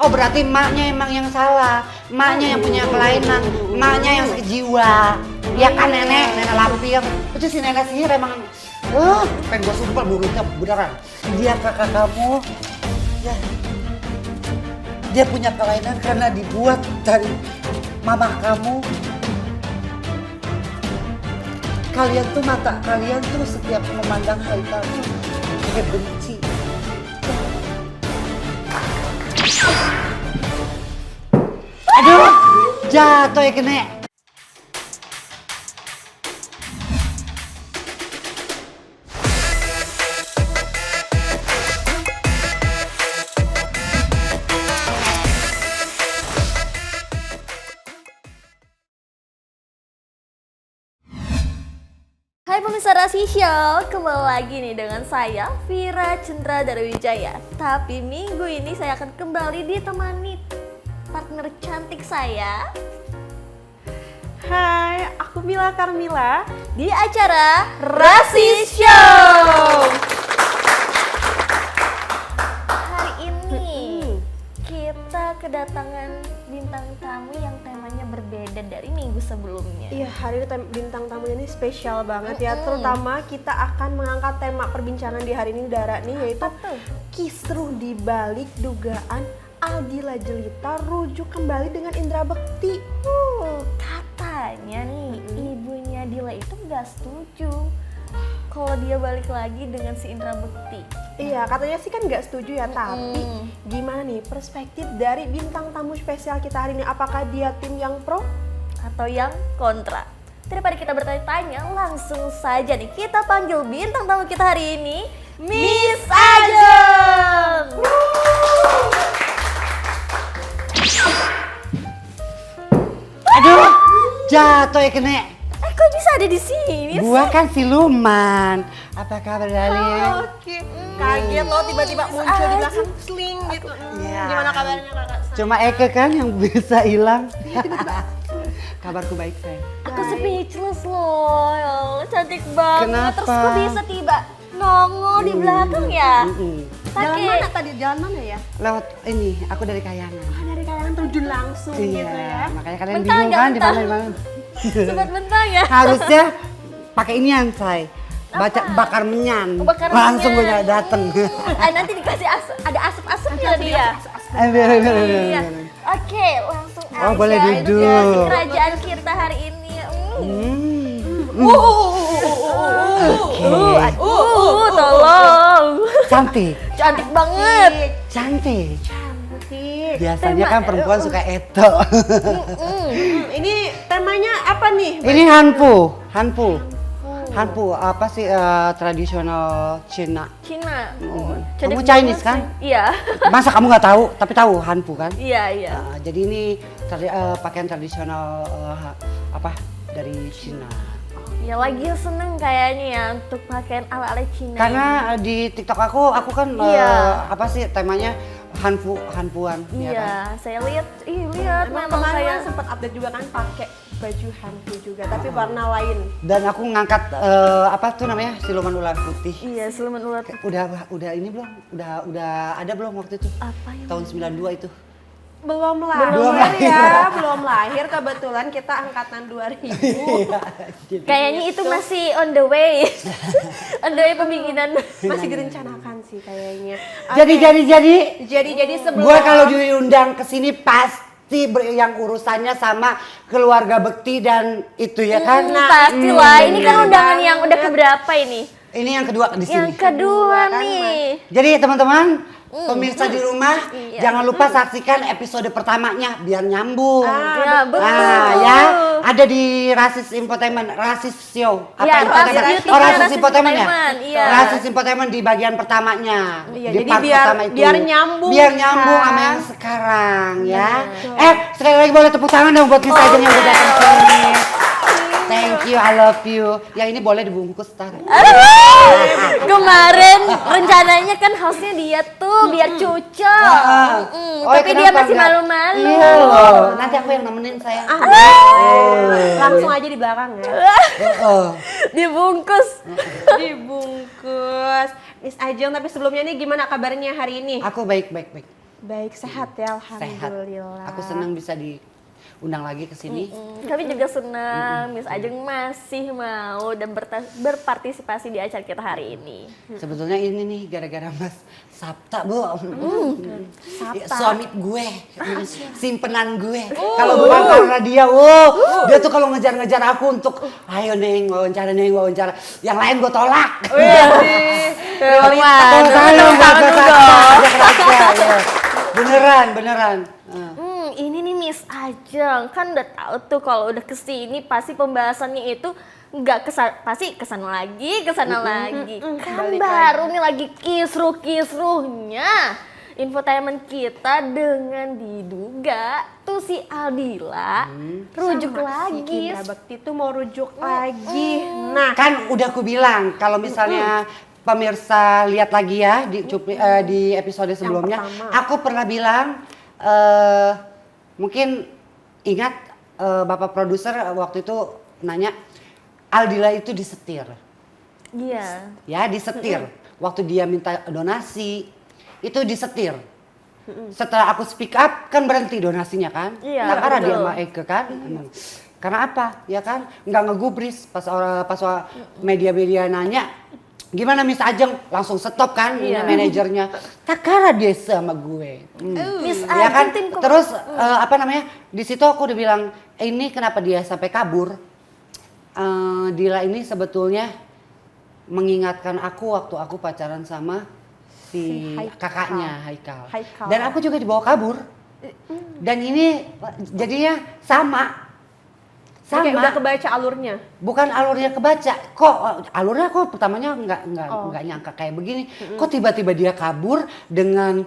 Oh berarti emaknya emang yang salah, emaknya yang punya kelainan, emaknya yang sakit jiwa. Ya kan nenek lampir. Itu si nenek sihir emang, pengen gue sumpah mulutnya beneran. Dia kakak kamu, ya, dia punya kelainan karena dibuat dari mama kamu. Kalian tuh mata kalian tuh setiap memandang Haikal tuh kayak benci. Aduh, jatuh ya kena. Hai pemirsa Rasi Show, kembali lagi nih dengan saya Vira Cendra Darwijaya. Tapi minggu ini saya akan kembali ditemani partner cantik saya. Hai, aku Mila Karmila Di acara Rasi Show. Hari ini kita kedatangan bintang tamu yang temanya berbeda dari minggu sebelumnya. Iya, hari ini bintang tamunya ini spesial banget ya. Terutama kita akan mengangkat tema perbincangan di hari ini Dara nih, yaitu Apa tuh? kisruh di balik dugaan Aldila Jelita rujuk kembali dengan Indra Bekti. Katanya nih ibunya Dila itu nggak setuju kalau dia balik lagi dengan si Indra Bekti. Iya, katanya sih kan nggak setuju ya, tapi gimana nih perspektif dari bintang tamu spesial kita hari ini? Apakah dia tim yang pro? Atau yang kontra? Daripada kita bertanya-tanya, langsung saja nih kita panggil bintang tamu kita hari ini, Miss Ajeng. Aduh, jatuh ya kena. Kok bisa ada di sini Gua sih? kan siluman. Apa kabar Dalil? Oke, kaget loh tiba-tiba muncul di belakang sling gitu. Iya. Gimana kabarnya kakak? Cuma Eke kan yang bisa hilang. Kabarku baik sayang. Aku speechless loh, ya Allah, cantik banget. Kenapa? Terus kok bisa tiba nongol di belakang ya? Jalan mana tadi? Jalan mana ya? Lewat ini, aku dari Kayangan. Dari kalian terjun langsung gitu ya. Makanya kalian Bentang bingung nggak kan di mana bentang? di mana. Sempat bentang ya? Harusnya pakai ini yang say. Baca bakar menyan. Bakar Langsung gue menyan. dateng. Nanti dikasih ada asap-asapnya dia. Biar. Iya. Oke, langsung aja. Oh, boleh Itu dia si duduk. kerajaan kita hari ini. Tolong. Cantik. Cantik banget. Cantik. Cantik. Biasanya kan perempuan suka eto. Ini temanya apa nih? Ini hanpu. Hanpu apa sih tradisional Cina? Cina. Kamu Cantik Chinese banget kan? sih. Iya. Masa kamu nggak tahu? Tapi tahu hanpu kan? Iya. Jadi ini pakaian tradisional apa dari Cina. Ya lagi seneng kayaknya ya untuk pakaian ala-ala Cina. Karena di TikTok aku kan Iya. apa sih temanya hanpuan. Iya, ya kan? saya lihat, lihat Emang memang kemarin kayak kan sempat update juga kan pakai baju hantu juga, tapi warna lain. Dan aku ngangkat apa tuh namanya siluman ular putih. iya siluman ular. Udah ini belum? Udah ada belum waktu itu? Apa yang Tahun 92 itu. Belum lahir Belum lahir. ya, belum lahir. Kebetulan kita angkatan 2000. kayaknya itu masih on the way. On the way pembikinan. Masih direncanakan sih kayaknya. Jadi sebelum gua kalau diundang ke sini pasti yang urusannya sama keluarga Bekti dan itu ya kan. Pastilah, ini kan undangan yang udah keberapa ini? Ini yang kedua di sini. Yang kedua nih. Jadi teman-teman, pemirsa di rumah, Iya. jangan lupa saksikan episode pertamanya biar nyambung. Ya, betul. Ya, ada di Rasis Infotainment, Rasis Show. Iya, Infotainment? YouTube-nya Rasis Rasis Infotainment ya? Infotainment, iya. Rasis Infotainment di bagian pertamanya. Iya, di jadi part biar- pertama itu. biar nyambung, Biar nyambung kan? sama yang sekarang ya. Sekali lagi boleh tepuk tangan dong buat Miss Ajeng yang udah datang sini. Thank you, I love you. Yang ini boleh dibungkus tar. Kemarin rencananya kan hostnya dia tuh biar cucok. Oh, Tapi dia kenapa masih enggak? malu-malu. Iya loh. Nanti aku yang nemenin saya. langsung aja di belakang ya. Dibungkus. Dibungkus. Miss Ajeng, tapi sebelumnya nih gimana kabarnya hari ini? Aku baik. Baik, sehat ya, Sehat. alhamdulillah. Aku senang bisa diundang lagi ke sini. Kami juga senang Miss Ajeng masih mau dan berpartisipasi di acara kita hari ini. Sebetulnya ini nih gara-gara Mas Sabta, Bu. Ya, Sabta. suami gue, simpenan gue. Kalau bukan karena dia, dia tuh kalau ngejar-ngejar aku untuk ayo Neng, wawancara Neng, wawancara. Yang lain gue tolak. Beneran. Ini nih Miss Ajeng, kan udah tahu tuh kalau udah kesini pasti pembahasannya itu nggak pasti kesana lagi. Kan balik baru nih lagi kisruh-kisruhnya infotainment kita dengan diduga tuh si Aldila rujuk Sama lagi. Si Indra Bekti tuh mau rujuk lagi. Nah, Kan udah aku bilang kalau misalnya pemirsa lihat lagi ya di episode sebelumnya, pertama. aku pernah bilang mungkin ingat Bapak produser waktu itu nanya Aldila itu disetir. Iya. Ya, disetir. Waktu dia minta donasi itu disetir. Setelah aku speak up kan berhenti donasinya kan? Iya, Nah, karena betul. dia sama Eke kan? Karena apa? Ya kan? Nggak ngegubris pas media-media nanya gimana Miss Ajeng, langsung stop kan Iya. manajernya. Tak karena dia sama gue. Miss Ya kan? Ajeng tim Terus di situ aku udah bilang ini kenapa dia sampai kabur? Dila ini sebetulnya mengingatkan aku waktu aku pacaran sama si Haikal. kakaknya Haikal. Haikal. Dan aku juga dibawa kabur. Dan ini jadinya sama. kayak udah kebaca alurnya. Bukan alurnya kebaca. Kok alurnya kok pertamanya nggak nyangka kayak begini. Kok tiba-tiba dia kabur dengan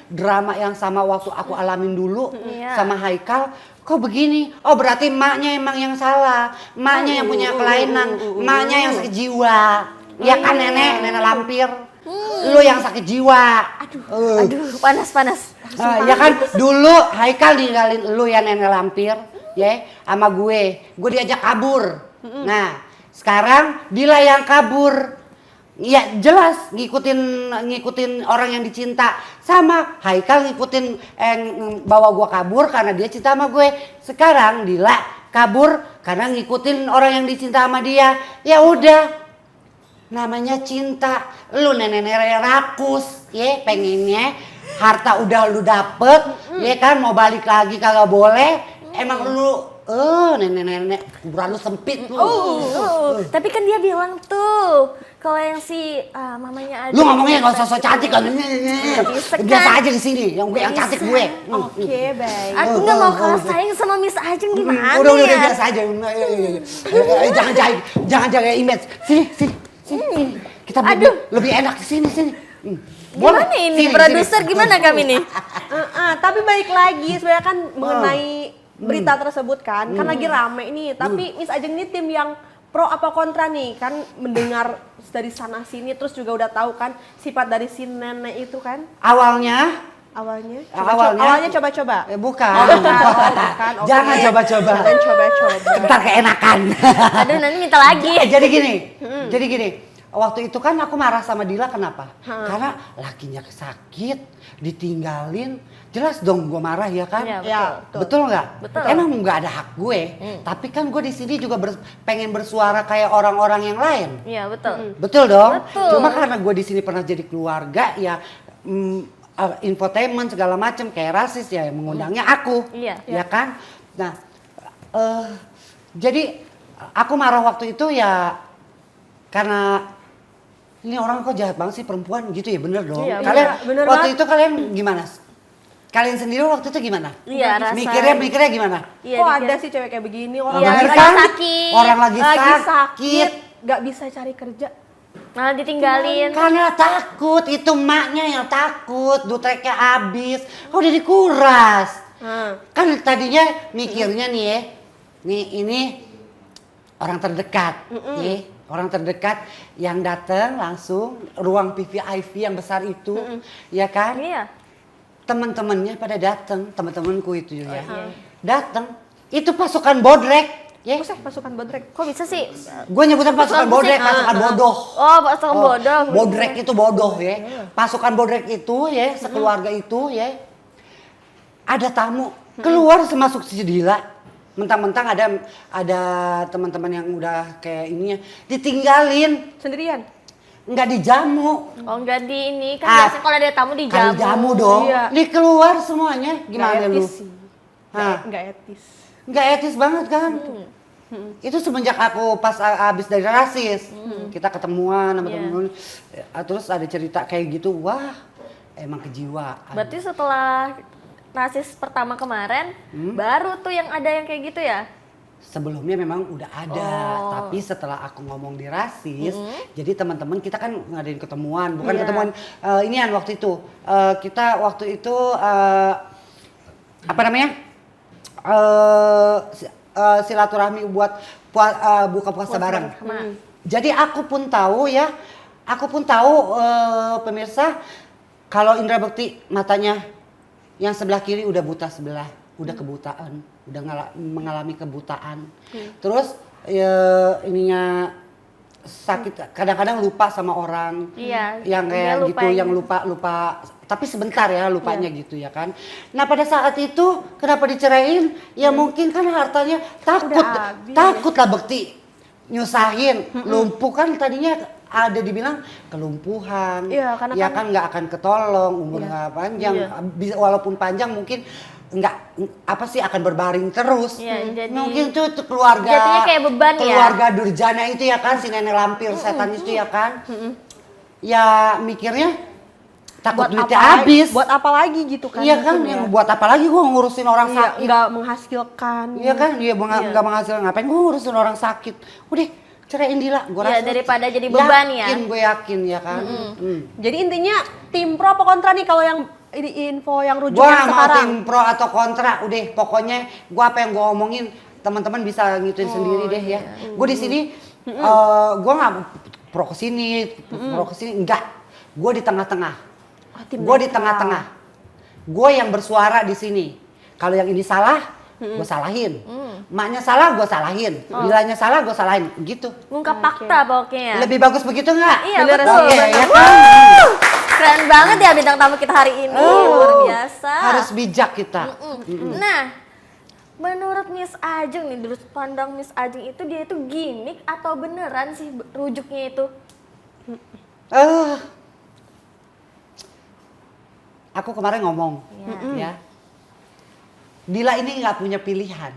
drama yang sama waktu aku alamin dulu Iya. sama Haikal. Kok begini? Oh berarti emaknya emang yang salah. Emaknya yang punya kelainan. Emaknya yang sakit jiwa. Ya kan nenek lampir. Lu yang sakit jiwa. Aduh, panas. Ya kan dulu Haikal ninggalin lu ya nenek lampir ya sama gue diajak kabur. Nah sekarang Dila yang kabur. Ya jelas ngikutin orang yang dicinta, sama Haikal ngikutin bawa gua kabur karena dia cinta sama gue. Sekarang Dila kabur karena ngikutin orang yang dicinta sama dia. Ya udah, namanya cinta. Lu nenek-nenek rakus ya, pengennya harta udah lu dapet ya kan, mau balik lagi kagak boleh. Emang lu nenek-nenek kuburan lu sempit lu. Tapi kan dia bilang tuh kalau yang si mamanya Ajeng. Lu ngomongnya nggak usah so cantik kan? Bisa kan? Biasa aja di sini, yang cantik gue. Oke, baik. Aku nggak mau kalah saing sama Miss Ajeng gimana Udah ya? biasa aja. Jangan jaga image. Sini. Kita lebih enak di sini. Gimana ini produser gimana kami nih? Tapi balik lagi sebenarnya kan mengenai berita tersebut kan lagi rame nih. Tapi Miss Ajeng ini tim yang pro apa kontra nih? Kan mendengar dari sana sini terus juga udah tahu kan sifat dari si nenek itu kan. Awalnya Coba-coba. bukan. Bukan. Oke. Jangan coba-coba. Jangan coba-coba. Ntar keenakan. Aduh, nanti minta lagi. Jadi gini. Waktu itu kan aku marah sama Dila kenapa? Karena lakinya sakit, ditinggalin. Jelas dong gue marah ya kan? Iya, Ya, Betul nggak? Betul. Emang nggak ada hak gue. Tapi kan gue di sini juga pengen bersuara kayak orang-orang yang lain. Iya, betul. Betul dong. Betul. Cuma karena gue di sini pernah jadi keluarga ya, infotainment segala macam kayak rasis ya, yang mengundangnya aku. Iya. Ya kan? Nah, jadi aku marah waktu itu ya karena ini orang kok jahat banget sih perempuan gitu ya, bener dong. Iya, Kalian bener waktu banget. itu kalian gimana? Kalian sendiri waktu itu gimana? Iya, Mikirnya gimana? Iya, Kok dikira- ada sih cewek kayak begini orang Iya, Bener lagi kan? sakit. Orang lagi sakit. Gak bisa cari kerja. Malah ditinggalin. Karena takut, itu maknya yang takut, dutreknya habis, udah dikuras. Kan tadinya mikirnya nih ya, ini orang terdekat, ya, orang terdekat yang datang langsung ruang VVIP yang besar itu, ya kan? Iya. Teman-temannya pada datang, teman-temanku itu ya, datang, itu pasukan bodrek. Ya, Buset, pasukan bodrek. Kok bisa sih? gue nyebutin pasukan bodrek, pasukan bodoh. Oh, pasukan bodoh. Bodrek itu bodoh ya. Pasukan bodrek itu ya, sekeluarga itu ya. Ada tamu keluar semasuk si Dila. Mentang-mentang ada teman-teman yang udah kayak ininya ditinggalin, Sendirian. nggak dijamu. Oh, enggak di ini. Kan Ah, biasanya kalau ada tamu Kali dijamu. jamu dong. Iya. Nih keluar semuanya. Gimana Nggak lu? etis sih. Hah? Nggak etis. Nggak etis banget kan? Itu semenjak aku pas abis dari rasis, kita ketemuan sama Iya. temen-temen, terus ada cerita kayak gitu, wah emang kejiwaan. Berarti setelah rasis pertama kemarin, baru tuh yang ada yang kayak gitu ya? Sebelumnya memang udah ada, Oh. tapi setelah aku ngomong di rasis, jadi teman-teman kita kan ngadain ketemuan, bukan Iya. ketemuan inian waktu itu. Kita waktu itu apa namanya? Silaturahmi buat buka puasa bareng. Jadi aku pun tahu ya, pemirsa, kalau Indra Bekti matanya yang sebelah kiri udah buta sebelah, udah kebutaan, udah mengalami kebutaan. Terus ininya sakit, kadang-kadang lupa sama orang. Iya, Yang dia kayak gitu, lupain. yang lupa, tapi sebentar ya lupanya gitu ya kan. Nah pada saat itu kenapa diceraiin? Ya mungkin kan hartanya habis. takut lah Bekti nyusahin, lumpuh kan tadinya ada dibilang kelumpuhan, Iya, karena ya kan- kan nggak akan ketolong, umur nggak panjang, Iya. walaupun panjang mungkin nggak apa sih akan berbaring terus. Iya, jadi- mungkin tuh keluarga Jadinya kayak beban ya? keluarga Durjana itu ya kan, si nenek lampir setan itu ya kan, ya mikirnya takut duitnya habis. Buat apa lagi gitu kan? Iya kan, mungkin yang ya. buat apa lagi gua ngurusin orang Iya, sakit. nggak menghasilkan. Iya kan, dia nggak menghasilkan, ngapain gua ngurusin orang sakit. Udah ceraiin Dila, gua Iya, rasa daripada jadi beban ya. Gue yakin ya kan. Jadi intinya tim pro apa kontra nih kalau yang ini info yang rujuk Gua yang nggak mau sekarang? tim pro atau kontra, udah pokoknya gua apa yang gua omongin teman-teman bisa ngituin sendiri deh ya. Gue di sini gua nggak pro ke sini, pro ke sini enggak. Gua di tengah-tengah. tim Gue di netral. tengah-tengah. Gue yang bersuara di sini. Kalau yang ini salah, gue salahin. Maknya salah, gue salahin. Bilanya salah, gue salahin. Gitu. Ngungkap fakta pokoknya. Lebih bagus begitu nggak? Iya, Bener, betul. Oke, betul. ya kan? Keren banget ya bintang tamu kita hari ini. Luar biasa. Harus bijak kita. Nah, menurut Miss Ajeng nih, terus pandang Miss Ajeng itu dia itu gimmick atau beneran sih rujuknya itu? Aku kemarin ngomong, ya. Dila ini nggak punya pilihan.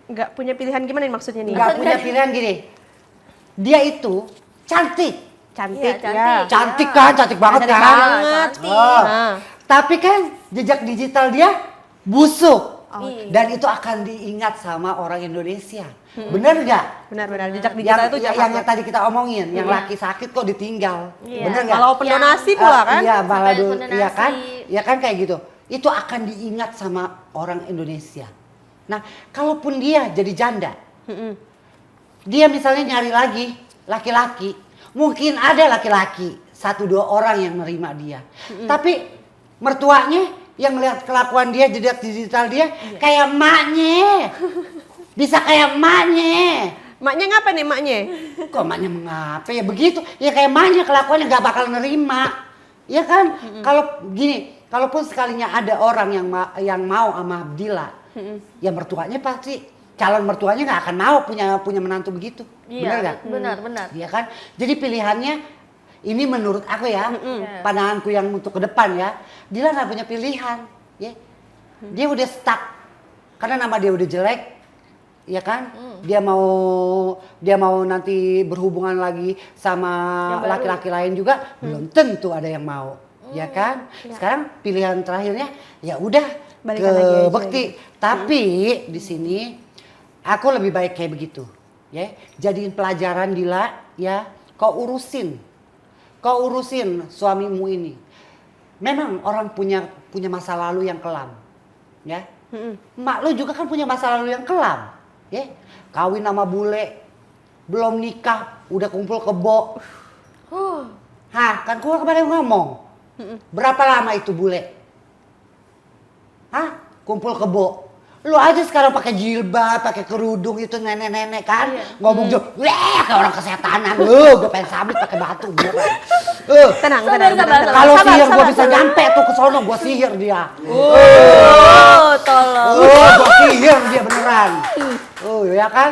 Nggak punya pilihan gimana nih maksudnya nih? Nggak punya pilihan gini. Dia itu cantik. Cantik, Iya, ya. Cantik kan, cantik banget Cantik kan. banget. Oh. Nah. Tapi kan jejak digital dia busuk. Iya. Dan itu akan diingat sama orang Indonesia. Bener nggak? Benar-benar jejak digital itu jahat. yang tadi kita omongin, yang laki sakit kok ditinggal. Iya. Bener nggak? Kalau pendonasi pula kan? Iya, malah Sampai dulu, pendonasi. iya kan? Iya kan kayak gitu. Itu akan diingat sama orang Indonesia. Nah, kalaupun dia jadi janda, dia misalnya nyari lagi laki-laki, mungkin ada laki-laki 1-2 orang yang nerima dia. Tapi mertuanya yang melihat kelakuan dia, jejak digital dia kayak emaknya. Bisa kayak emaknya. Maknya ngapa nih maknya? Kok emaknya mengapa ya begitu? Ya kayak emaknya kelakuannya gak bakal nerima. Ya kan? Kalau gini, kalaupun sekalinya ada orang yang mau sama Dila, ya mertuanya pasti calon mertuanya nggak akan mau punya menantu begitu. Benar Iya, nggak? benar. Iya kan? Jadi pilihannya ini menurut aku ya, pandanganku yang untuk ke depan ya, Dila nggak punya pilihan, ya. Dia udah stuck karena nama dia udah jelek, ya kan? Dia mau nanti berhubungan lagi sama laki-laki lain juga, belum tentu ada yang mau, ya kan? Sekarang pilihan terakhirnya ya udah Balikan ke lagi aja Bekti. Tapi di sini aku lebih baik kayak begitu, ya. Jadiin pelajaran Dila, ya. Kau urusin suamimu ini. Memang orang punya masa lalu yang kelam, ya. Mak lu juga kan punya masa lalu yang kelam, ya. Kawin sama bule, belum nikah, udah kumpul kebo. Hah, kan gua kemarin ngomong. Berapa lama itu bule? Hah? Kumpul kebo. Lu aja sekarang pakai jilbab, pakai kerudung itu nenek-nenek kan, ngomong juga, wah kayak orang kesetanan. Gue pengen sabit pakai batu gue. Tenang, Sabar, tenang, sabar, tenang. Kalau sabar, sihir gue sabar, bisa sabar. nyampe tuh ke sono, gue sihir dia. Oh, tolong. Gue sihir dia beneran. Ya kan?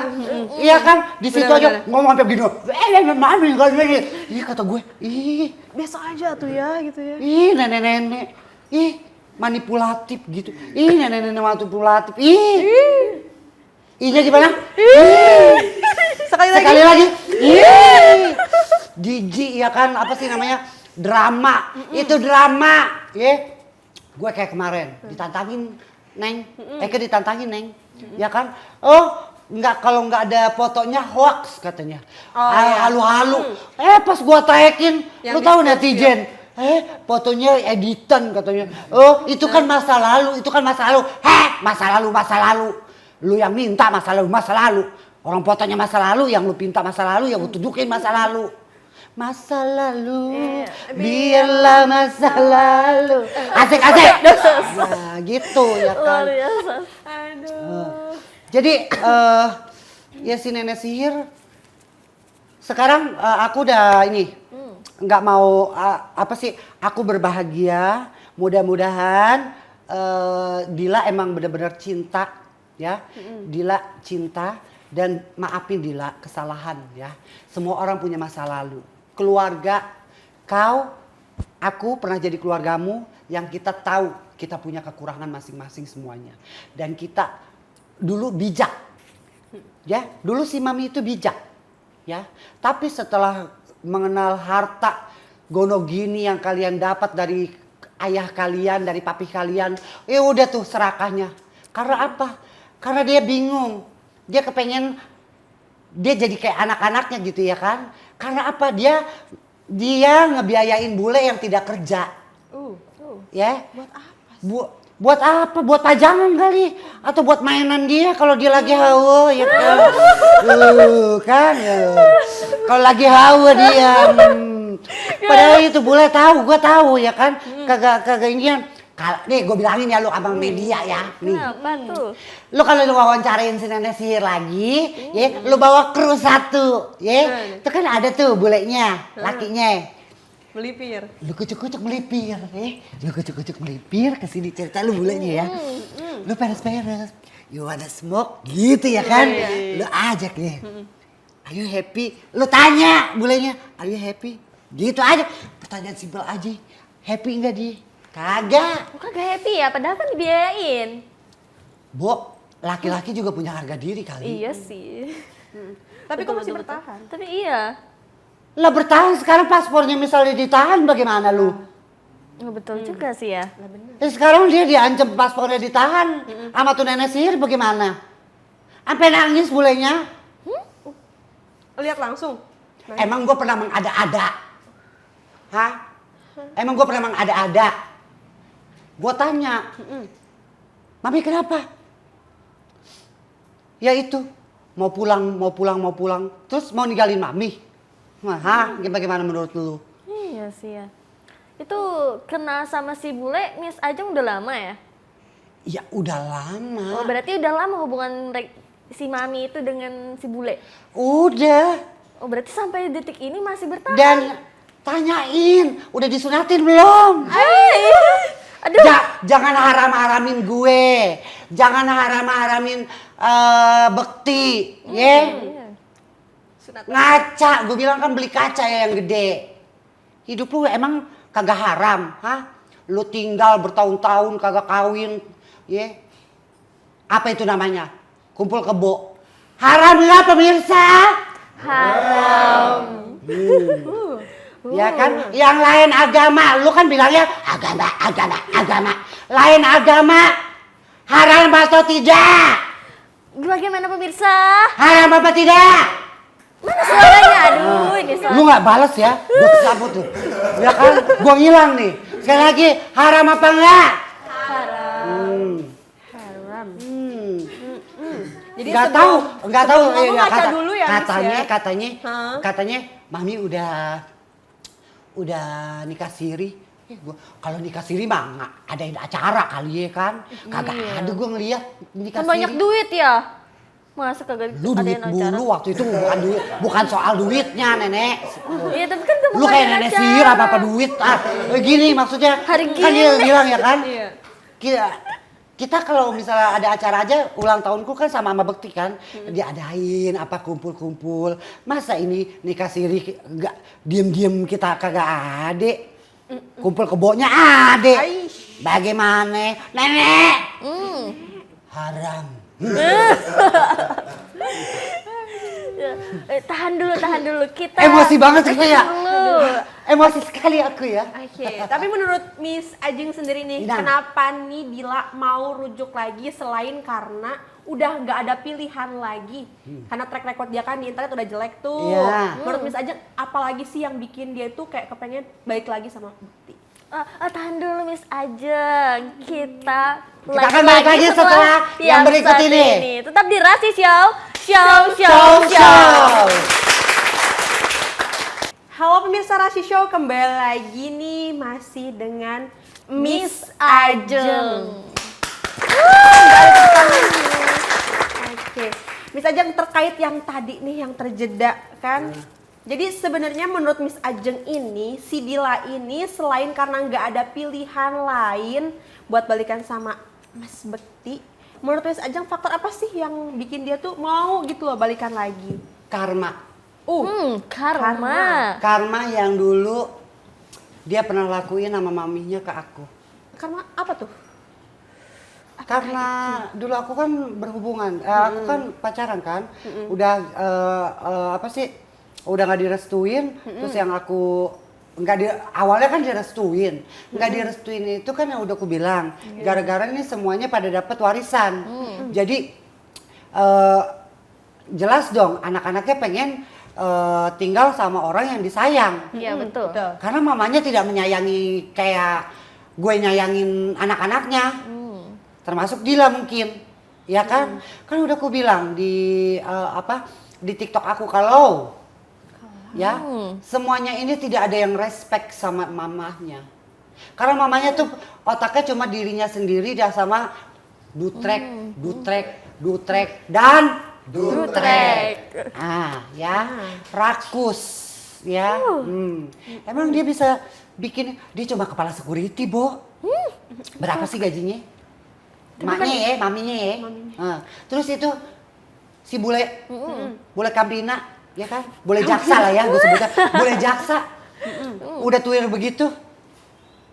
Iya kan? Di situ aja ngomong sampai begini. Mami enggak ini. Iya kata gue, ih, Biasa aja tuh ya gitu ya. ih nenek-nenek. Ih, manipulatif gitu. Ih, nenek-nenek manipulatif. Ih. Ihnya gimana? Sekali Sekali lagi. Ih. Jijik ya kan, apa sih namanya? Drama. Itu drama, ya. Gue kayak kemarin ditantangin, Neng. Ditantangin, Neng. Ya kan? Oh, kalau nggak ada fotonya hoax katanya. Halu-halu. Pas gua taekin, lu tahu netizen. Fotonya editan katanya. Oh, itu kan masa lalu, masa lalu. Lu yang minta masa lalu. Orang fotonya masa lalu, yang lu pinta masa lalu, yang lu tunjukin masa lalu. Masa lalu, biarlah masa lalu. Asik. Nah, gitu ya kan. Luar biasa. Jadi, ya si nenek sihir, sekarang aku udah ini, nggak mau, aku berbahagia, mudah-mudahan Dila emang bener-bener cinta, ya. Dila cinta dan maafin Dila kesalahan, ya. Semua orang punya masa lalu. Keluarga, aku pernah jadi keluargamu yang kita tahu kita punya kekurangan masing-masing semuanya. Dan kita dulu bijak, ya. Dulu si Mami itu bijak, ya. Tapi setelah mengenal harta gono gini yang kalian dapat dari ayah kalian, dari papi kalian, udah tuh serakahnya. Karena apa? Karena dia bingung, dia kepengen dia jadi kayak anak-anaknya gitu ya kan. Karena apa? Dia ngebiayain bule yang tidak kerja. Ya. Buat apa? Buat apa? Buat pajangan kali atau buat mainan dia kalau dia lagi hawa ya kan. Kan ya. Kalau lagi hawa dia. Padahal itu bule tahu, gua tahu ya kan. Kagak inian. Nih gue bilangin ya lu abang media ya. Nih. Kenapa tuh? Lu kalau lu wawancarain si nenek sihir lagi, ya, lu bawa kru satu, ya. Itu kan ada tuh bulenya, lakinya. Melipir. Lu kucuk-kucuk melipir, ya. Lu kucuk-kucuk melipir ke sini cerita lu bulenya ya. Lu peres-peres. You wanna smoke? Gitu ya kan? Lu ajak ya. Are you happy? Lu tanya bulenya, are you happy? Gitu aja. Pertanyaan simpel aja. Happy enggak dia? Kagak. Kagak happy ya, padahal kan dibiayain. Bo, laki-laki juga punya harga diri kali. Iya sih. Tapi kok masih bertahan? Tapi iya. Lah bertahan sekarang paspornya misalnya ditahan bagaimana lu? Nggak betul juga sih ya. Sekarang dia diancam paspornya ditahan sama tuh nenek sihir bagaimana? Sampai nangis bulenya. Lihat langsung. Emang gue pernah mengada-ada? Hah? Emang gue pernah mengada-ada? Gue tanya, Mami kenapa? Ya itu, mau pulang, terus mau ninggalin Mami. Hah? Bagaimana menurut lu? Iya sih ya. Itu kenal sama si bule, Miss Ajeng udah lama ya? Ya udah lama. Oh berarti udah lama hubungan si Mami itu dengan si bule? Udah. Oh berarti sampai detik ini masih bertahan? Dan tanyain, udah disunatin belum? Aduh. Jangan haram-haramin gue. Jangan haram-haramin bekti. Ya. Ngaca, gue bilang kan beli kaca ya yang gede. Hidup lu emang kagak haram, hah? Lu tinggal bertahun-tahun kagak kawin, ya. Apa itu namanya? Kumpul kebo. Haram nggak pemirsa? Haram. Ya kan? Yang lain agama, lu kan bilangnya agama. Lain agama, haram atau tidak? Bagaimana pemirsa? Haram apa tidak? Mana suaranya? Aduh, ini suara. Lu nggak balas ya? Gua cabut tuh. Ya kan? Gua ngilang nih. Sekali lagi, haram apa enggak? Haram. Jadi Nggak tahu. ngomong ngaca dulu ya, Miss, ya? Katanya, Mami udah nikah siri. Gua kalau nikah siri mah nggak adain acara kali ya kan. Kagak ada gue ngeliat nikah Kan banyak siri. duit ya. Masa kagak Lu duit adain acara? mulu waktu itu bukan duit, bukan soal duitnya nenek. Iya, tapi kan kamu Lu kayak ngadain nenek acara. sihir apa duit gini maksudnya. Hari Kan dia gini. bilang ya kan. Iya. Kita kalau misalnya ada acara aja ulang tahunku kan sama Bekti kan diadain apa kumpul-kumpul. Masa ini nikah siri enggak diem-diem kita kagak ada. Kumpul kebonya ada. Aish. Bagaimana? Nenek. Haram. Tahan dulu kita. Emosi banget sih ya. Dulu. Emosi sekali aku ya. Oke, tapi menurut Miss Ajeng sendiri nih, Nah. kenapa nih Dila mau rujuk lagi selain karena udah nggak ada pilihan lagi? Karena track record dia kan di internet udah jelek tuh. Iya. Menurut Miss Ajeng, apalagi sih yang bikin dia tuh kayak kepengen balik lagi sama Bekti? Tahan dulu Miss Ajeng. Kita akan balik lagi setelah yang berikut satu ini. Tetap di Rasi Show. Show. Halo pemirsa Rasi Show, kembali lagi nih masih dengan Miss Miss Ajeng. Oke, Miss Ajeng terkait yang tadi nih yang terjeda kan. Jadi sebenarnya menurut Miss Ajeng ini, si Dila ini selain karena nggak ada pilihan lain buat balikan sama Mas Bekti, menurut Miss Ajeng faktor apa sih yang bikin dia tuh mau gitu loh balikan lagi? Karma. Karma. Karma yang dulu dia pernah lakuin sama maminya ke aku. Karena apa tuh? Karena dulu aku kan berhubungan, aku kan pacaran kan, udah apa sih, udah nggak direstuin, terus yang aku awalnya kan direstuin, nggak direstuin itu kan yang udah aku bilang, gara-gara ini semuanya pada dapat warisan, jadi jelas dong anak-anaknya pengen tinggal sama orang yang disayang. Iya betul. Karena mamanya tidak menyayangi kayak gue nyayangin anak-anaknya. Termasuk Dila mungkin. Ya kan? Kan udah aku bilang di di TikTok aku kalau ya, semuanya ini tidak ada yang respect sama mamahnya. Karena mamanya tuh otaknya cuma dirinya sendiri dan sama dutrek dan dutrek. Ya, rakus ya. Emang dia bisa bikin, dia cuma kepala security, Bo. Berapa sih gajinya? Maknya maminya ya. Terus itu si bule, bule Kamrina, ya kan? Bule jaksa lah ya, gue sebutnya. Bule jaksa, udah tuir begitu,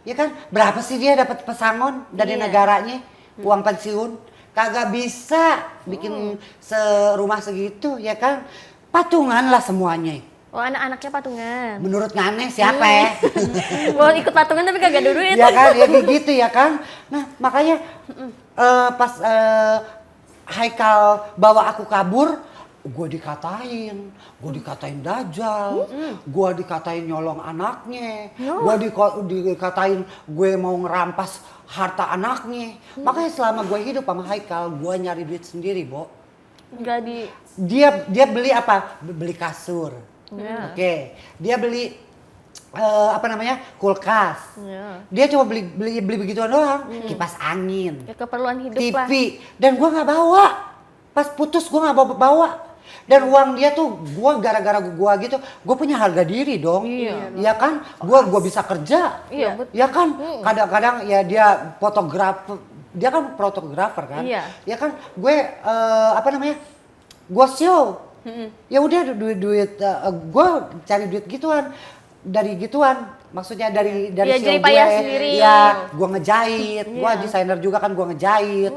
ya kan? Berapa sih dia dapat pesangon dari negaranya, uang pensiun? Kagak bisa bikin serumah segitu, ya kan? Patungan lah semuanya. Oh, anak-anaknya patungan. Menurut Ngane siapa ya? Mau ikut patungan tapi kagak ada duit. Ya kan, ya kayak gitu ya kan. Nah makanya pas Haikal bawa aku kabur, gue dikatain dajal, gue dikatain nyolong anaknya, gue dikatain gue mau ngerampas harta anaknya. Makanya selama gue hidup sama Haikal, gue nyari duit sendiri, Bo. Enggak di Dia beli apa? Beli kasur. Ya. Oke, dia beli kulkas. Ya. Dia cuma beli begituan doang, kipas angin, Ya keperluan hidup TV, lah. dan gua nggak bawa. Pas putus gua nggak bawa. Dan uang dia tuh, gara-gara gua gitu, gua punya harga diri dong. Iya. Ya kan, gua bisa kerja. Iya, betul. Ya kan, kadang-kadang ya dia fotografer, dia kan fotografer kan. Iya. Ya kan, gue gua show. Ya udah duit gue cari duit gituan dari gituan, maksudnya dari Ya, show jadi payah gue. sendiri. Ya gue ngejahit, gue Iya. desainer juga kan, gue ngejahit.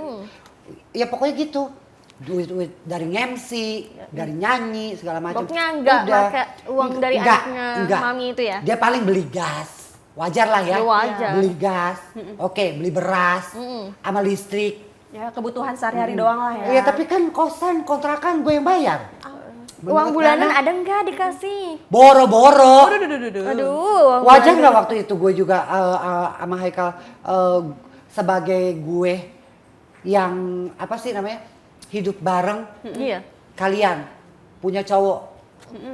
Ya pokoknya gitu, duit dari MC, dari nyanyi segala macam. Pokoknya enggak Udah. pakai uang dari Enggak, anaknya enggak. mami itu ya? Dia paling beli gas, wajar lah ya. Ya, wajar. Beli gas, oke, beli beras, sama listrik. Ya kebutuhan sehari-hari doang lah ya. Iya tapi kan kosan, kontrakan gue yang bayar. Uang Menurut bulanan Nana, ada enggak dikasih? boro-boro. Aduh, uang Wajar bulanan. nggak waktu itu gue juga sama Haikal sebagai gue yang apa sih namanya, hidup bareng Iya. kalian punya cowok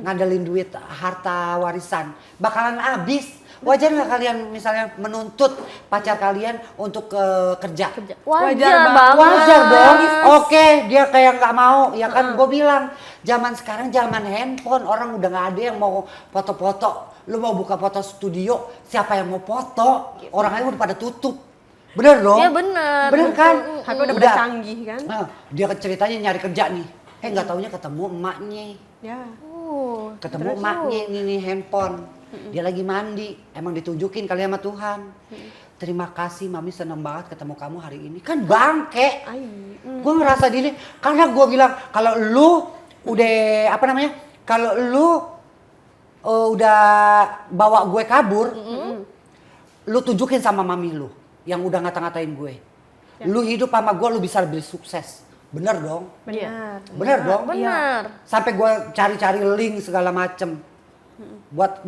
ngandelin duit harta warisan bakalan habis. Wajar nggak kalian misalnya menuntut pacar kalian untuk kerja? Wajar banget. banget. Wajar dong. Oke, dia kayak nggak mau, ya kan? Gue bilang, zaman sekarang zaman handphone, orang udah nggak ada yang mau foto-foto. Lu mau buka foto studio, siapa yang mau foto? Orang lain udah pada tutup. Bener dong? Iya bener. Bener kan? HP udah pada canggih kan. Nah, dia ceritanya nyari kerja nih. Nggak taunya ketemu emaknya. Ya. Ketemu emaknya nih handphone. Dia lagi mandi. Emang ditunjukin kali sama Tuhan. Terima kasih mami, seneng banget ketemu kamu hari ini. Kan bangke. Gue ngerasa diri, karena gue bilang kalau lu udah apa namanya? Kalau lu udah bawa gue kabur, lu tunjukin sama mami lu yang udah ngata-ngatain gue. Lu hidup sama gue, lu bisa lebih sukses. Bener dong? Benar. Bener dong? Bener. Sampai gue cari-cari link segala macem buat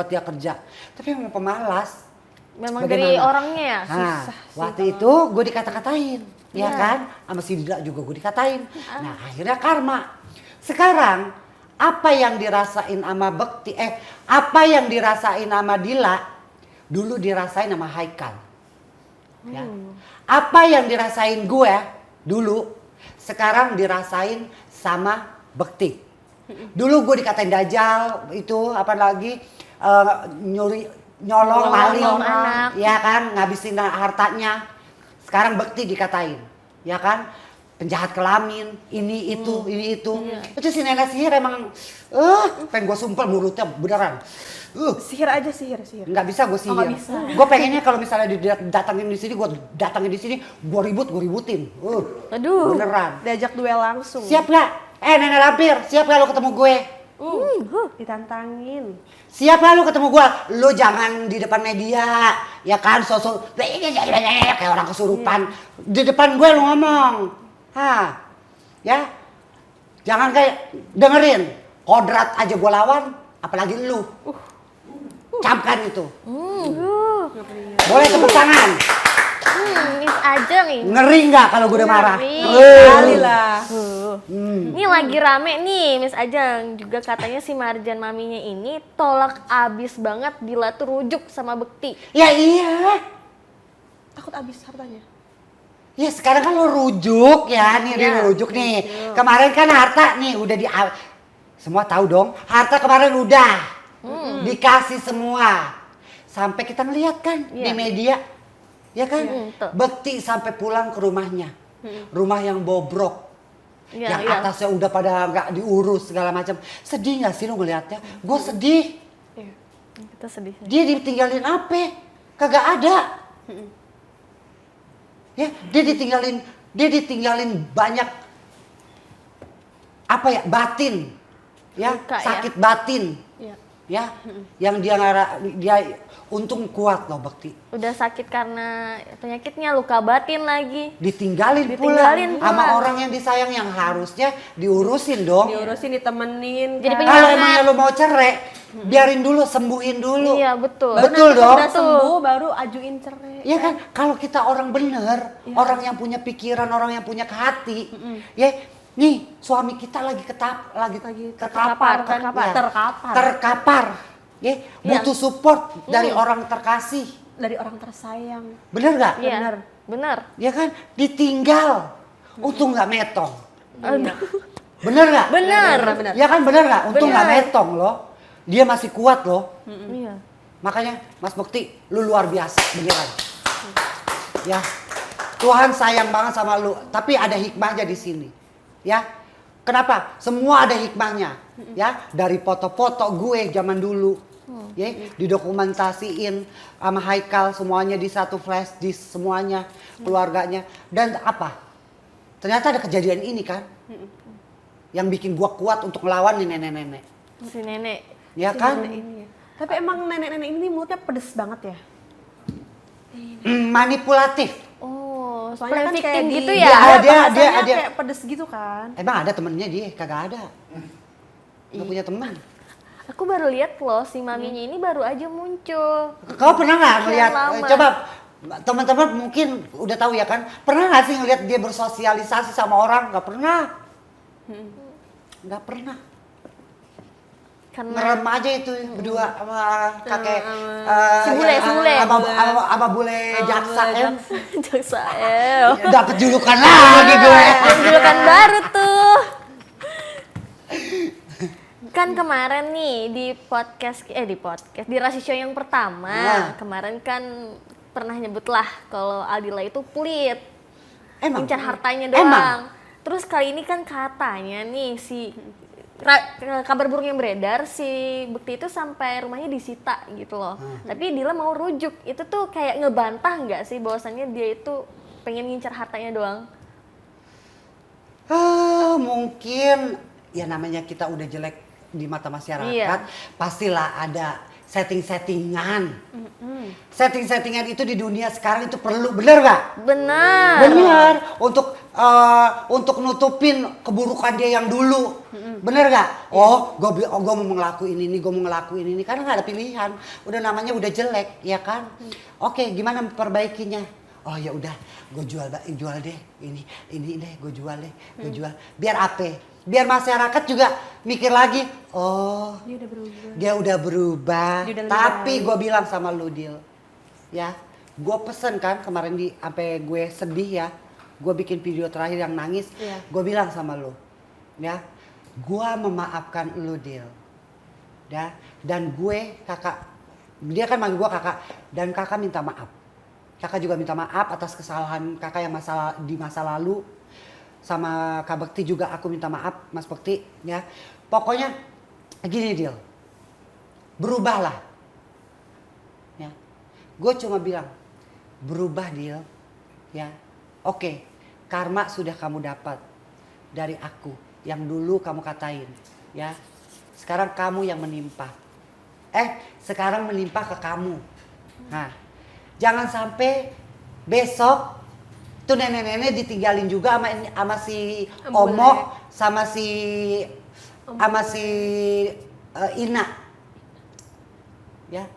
dia kerja. Tapi memang pemalas. Memang Bagaimana? dari orangnya ya. Nah, waktu itu gue dikata-katain, ya kan? Sama si Dila juga gue dikatain. Nah, akhirnya karma. Sekarang apa yang dirasain sama Bekti, apa yang dirasain sama Dila, dulu dirasain sama Haikal. Ya. Apa yang dirasain gue dulu, sekarang dirasain sama Bekti. Dulu gue dikatain dajal, itu apa lagi, nyolong maling, anak. ya kan, ngabisin hartanya. Sekarang Bekti dikatain, ya kan, penjahat kelamin, ini itu. Itu si nenek sihir emang, pengen gue sumpel mulutnya beneran. Sihir aja, sihir. Nggak bisa gue sihir. nggak bisa. Gue pengennya kalau misalnya datangin di sini, gue datangin di sini, gue ributin. Aduh. Beneran. Diajak duel langsung. Siap nggak? Nenek lampir, siap nggak lo ketemu gue? Ditantangin. Siap nggak lu ketemu gua? Lu jangan di depan media, ya kan, sosok kayak orang kesurupan. Di depan gue lu ngomong. Ya. Jangan kayak dengerin. Kodrat aja gua lawan, apalagi lu. Camkan itu. Boleh tepuk tangan. Miss Ajeng nih. Ngeri nggak kalau gue udah marah? Kali lah. Ini lagi rame nih Miss Ajeng. Juga katanya si Marjan maminya ini tolak abis banget Dila tuh rujuk sama Bekti. Ya iya. Takut habis hartanya. Ya sekarang kan lo rujuk ya, nih dia rujuk nih. Kemarin kan harta nih udah semua tahu dong. Harta kemarin udah dikasih semua. Sampai kita ngeliat kan di media. Ya kan? Bekti sampai pulang ke rumahnya. Rumah yang bobrok. Yang atasnya udah pada nggak diurus segala macam. Sedih nggak sih lo ngeliatnya? Gue sedih. Kita sedih. Dia ditinggalin apa? Kagak ada. Ya, dia ditinggalin banyak apa ya? Batin. Ya, Luka, sakit batin. Ya. Yang dia untung kuat loh Bekti. Udah sakit karena penyakitnya, luka batin lagi. Ditinggalin Ditinggalin pula sama pula. orang yang disayang, yang harusnya diurusin dong. Diurusin, ditemenin. Jadi kan. Kalau emangnya lu mau cerai, biarin dulu, sembuhin dulu. Iya betul. Betul Nanti dong. udah sembuh baru ajuin cerai. Ya kan, kalau kita orang bener, orang yang punya pikiran, orang yang punya hati, ya, nih suami kita lagi terkapar, ya, butuh support dari orang terkasih, Dari orang tersayang. bener nggak? Iya, bener. Ya kan, ditinggal, untung nggak metong, Aduh. bener nggak? Bener. Ya kan bener nggak? Untung nggak Bener. metong loh, dia masih kuat loh. Iya. Makanya Mas Bekti, lu luar biasa beneran. Ya, Tuhan sayang banget sama lu, tapi ada hikmahnya di sini. Ya, kenapa? Semua ada hikmahnya. Ya, dari foto-foto gue zaman dulu, ya, didokumentasiin sama Haikal semuanya di satu flash disk semuanya, keluarganya, dan apa? Ternyata ada kejadian ini kan, yang bikin gua kuat untuk melawan nih nenek-nenek. Si nenek. Ya kan? Nenek ini ya. Tapi emang nenek-nenek ini mulutnya pedes banget ya. Manipulatif. Oh, Soalnya kan play kayak victim di gitu Dia- ya? dia- bahasanya dia- kayak pedes gitu kan. Emang ada temennya dia? Kagak ada. Nggak punya teman. Aku baru lihat loh si maminya ini baru aja muncul. Kau pernah nggak ngeliat? lama. Coba teman-teman mungkin udah tahu ya kan? Pernah nggak sih ngeliat dia bersosialisasi sama orang? Nggak pernah. Nggak pernah. Karena Merem aja itu berdua sama kakek Si bule, si bule. sama bule jaksa em. jaksa Dapat julukan lagi gue. julukan baru tuh. Kan kemarin nih di podcast di Rasi Show yang pertama kemarin kan pernah nyebut lah kalau Aldila itu pelit, Emang? ngincar hartanya doang. Terus kali ini kan katanya nih kabar burung yang beredar si Bekti itu sampai rumahnya disita gitu loh. Tapi Dila mau rujuk, itu tuh kayak ngebantah nggak sih bahwasannya dia itu pengen ngincar hartanya doang? Mungkin ya namanya kita udah jelek di mata masyarakat, pastilah ada setting-settingan. Setting-settingan itu di dunia sekarang itu perlu, bener nggak? Benar. Bener, untuk nutupin keburukan dia yang dulu, bener nggak? Oh, gue mau ngelakuin ini, gue mau ngelakuin ini, karena nggak ada pilihan. Udah namanya udah jelek, ya kan? Oke, gimana memperbaikinya? Oh ya udah, gue jual deh, ini deh, gue jual deh, gue jual. Biar apa? Biar masyarakat juga mikir lagi, oh dia udah berubah. Tapi gue bilang sama lu Dil, ya, gue pesen kan kemarin sampai gue sedih ya, gue bikin video terakhir yang nangis, gue bilang sama lu, ya, gue memaafkan lu Dil, ya, dan gue kakak, dia kan manggil gue kakak, dan kakak minta maaf, kakak juga minta maaf atas kesalahan kakak yang di masa lalu. Sama Kak Bekti juga aku minta maaf Mas Bekti, ya. Pokoknya gini Dil, berubahlah, ya. Gue cuma bilang berubah Dil, ya. Oke, karma sudah kamu dapat dari aku yang dulu kamu katain, ya. Sekarang kamu yang menimpa, sekarang menimpa ke kamu. Nah, jangan sampai besok tuh nenek-nenek ditinggalin juga sama si Omo sama si Ina, ya.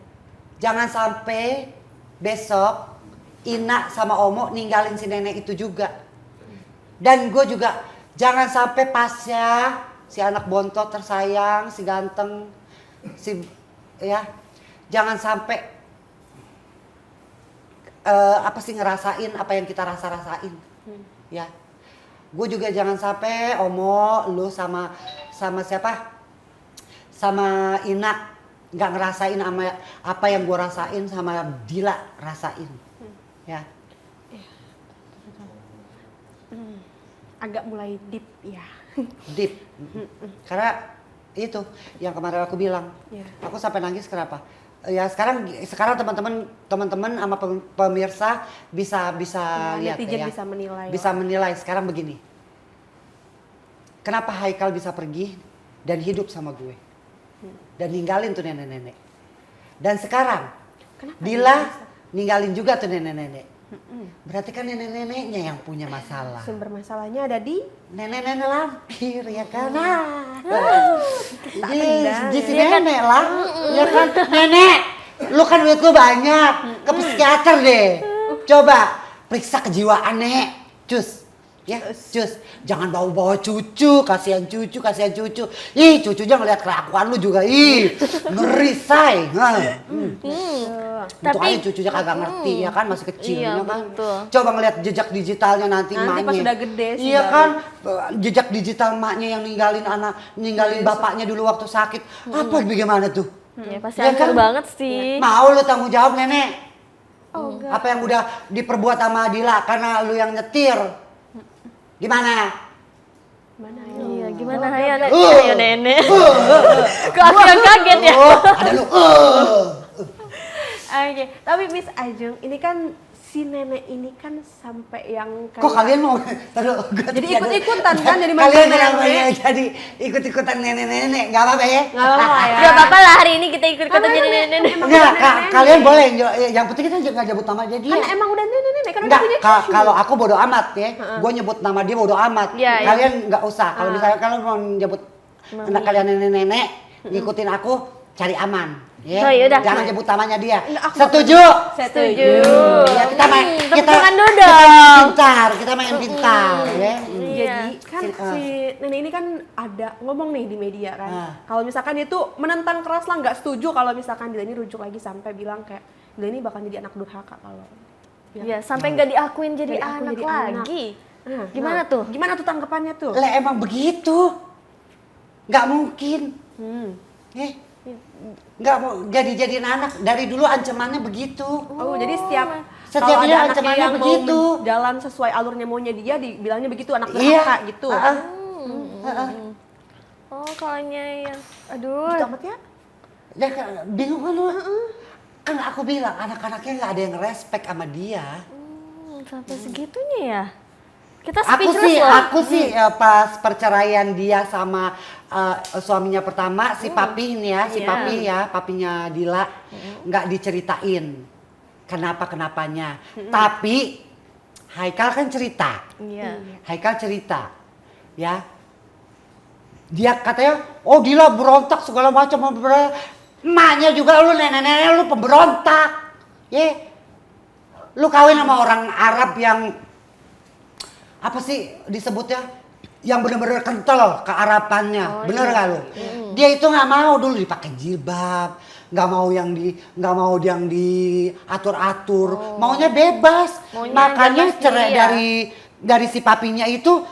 Jangan sampai besok Ina sama Omo ninggalin si nenek itu juga. Dan gue juga jangan sampai Pasya, si anak bontot tersayang, si ganteng, jangan sampai ngerasain apa yang kita rasain, ya. Gue juga jangan sampai Omo, lu sama siapa, sama Ina nggak ngerasain apa yang gue rasain sama Dila rasain, ya. Agak mulai deep ya. Deep, karena itu yang kemarin aku bilang, aku sampai nangis kenapa? Ya sekarang teman-teman sama pemirsa bisa lihat ya. Bisa menilai sekarang begini. Kenapa Haikal bisa pergi dan hidup sama gue? Dan ninggalin tuh nenek-nenek. Dan sekarang Dila ninggalin juga tuh nenek-nenek. Berarti kan nenek-neneknya yang punya masalah. Sumber masalahnya ada di nenek-nenek lampir, ya kan? Di si nenek lah, ya kan? Nenek, lu kan duit lu banyak, ke psikiater deh. Coba periksa kejiwaan nek, cus. Ya, cus. Jangan bawa-bawa cucu, kasihan cucu. Ih, cucunya ngeliat kelakuan lu juga, ngeri say. Untuk aja cucunya kagak ngerti, ya kan, masih kecil, ya kan. Betul. Coba ngeliat jejak digitalnya nanti emaknya. pas udah gede sih. Iya kan, jejak digital emaknya yang ninggalin bapaknya dulu waktu sakit. Apa bagaimana tuh? Ya pasti hancur banget sih. Mau lu tanggung jawab nenek? Oh, enggak. Apa yang udah diperbuat sama Adila karena lu yang nyetir? Gimana? Iya, gimana ayo nenek. Kok aku yang kaget ya? Ada lu. Oke, tapi Miss Ajeng, ini kan si nenek ini kan sampai yang kayak... Kok kalian mau? Jadi ikut-ikutan kan, jadi kalian nenek. namanya jadi ikut-ikutan nenek-nenek, nggak apa-apa ya? Nggak apa-apa ya. Gak apa-apa lah hari ini kita ikut-ikutan jadi nenek. Enggak, kalian boleh. Yang penting kita nggak nyebut nama dia. Kan emang udah nenek-nenek, kan Enggak, udah punya cucu. kalau aku bodo amat ya. Gue nyebut nama dia bodo amat. Iya, Kalian nggak usah. Kalau misalnya kalian mau nyebut anak kalian nenek-nenek, ngikutin aku, cari aman. Ya, Oh, yaudah. jangan nyebut namanya dia. Aku Setuju? Setuju. Ya, kita main tepuk tangan dulu kita dong. pintar, kita main pintar ya. Iya. Jadi kan si nenek ini kan ada ngomong nih di media kan. Ah. Kalau misalkan dia tuh menentang keras lah, nggak setuju kalau misalkan Dila ini rujuk lagi, sampai bilang kayak Dila ini bakal jadi anak durhaka kalau Ya, sampai nggak diakuin jadi Nggak diakuin anak jadi anak. lagi. Nah, Gimana tuh? Gimana tuh tanggapannya tuh? Lah emang begitu. Nggak mungkin. Nggak mau jadi-jadiin anak. Dari dulu ancamannya begitu. Oh, jadi setiap Setiap kalau dia ada anaknya ancamannya yang begitu. mau jalan sesuai alurnya maunya dia, dibilangnya begitu, anak Iya. durhaka gitu. Oh, kalau yang aduh. Gitu amat ya? Ya bingung kan lu? Kan aku bilang anak-anaknya nggak ada yang respect sama dia. Sampai segitunya ya. Kita speechless loh. Aku sih pas perceraian dia sama suaminya pertama si Papi ini ya, si Iya. Papi ya, papinya Dila nggak diceritain kenapanya. Tapi Haikal kan cerita. Iya. Haikal cerita, ya. Dia katanya, oh Dila berontak segala macam, emaknya juga lu nenek-nenek lu pemberontak, lu kawin sama orang Arab yang apa sih disebutnya, yang bener-bener kental kearapannya, bener gak lu? Dia itu nggak mau dulu dipakai jilbab, nggak mau yang diatur-atur, maunya bebas. Maunya Makanya bebas cerai dia. dari si papinya itu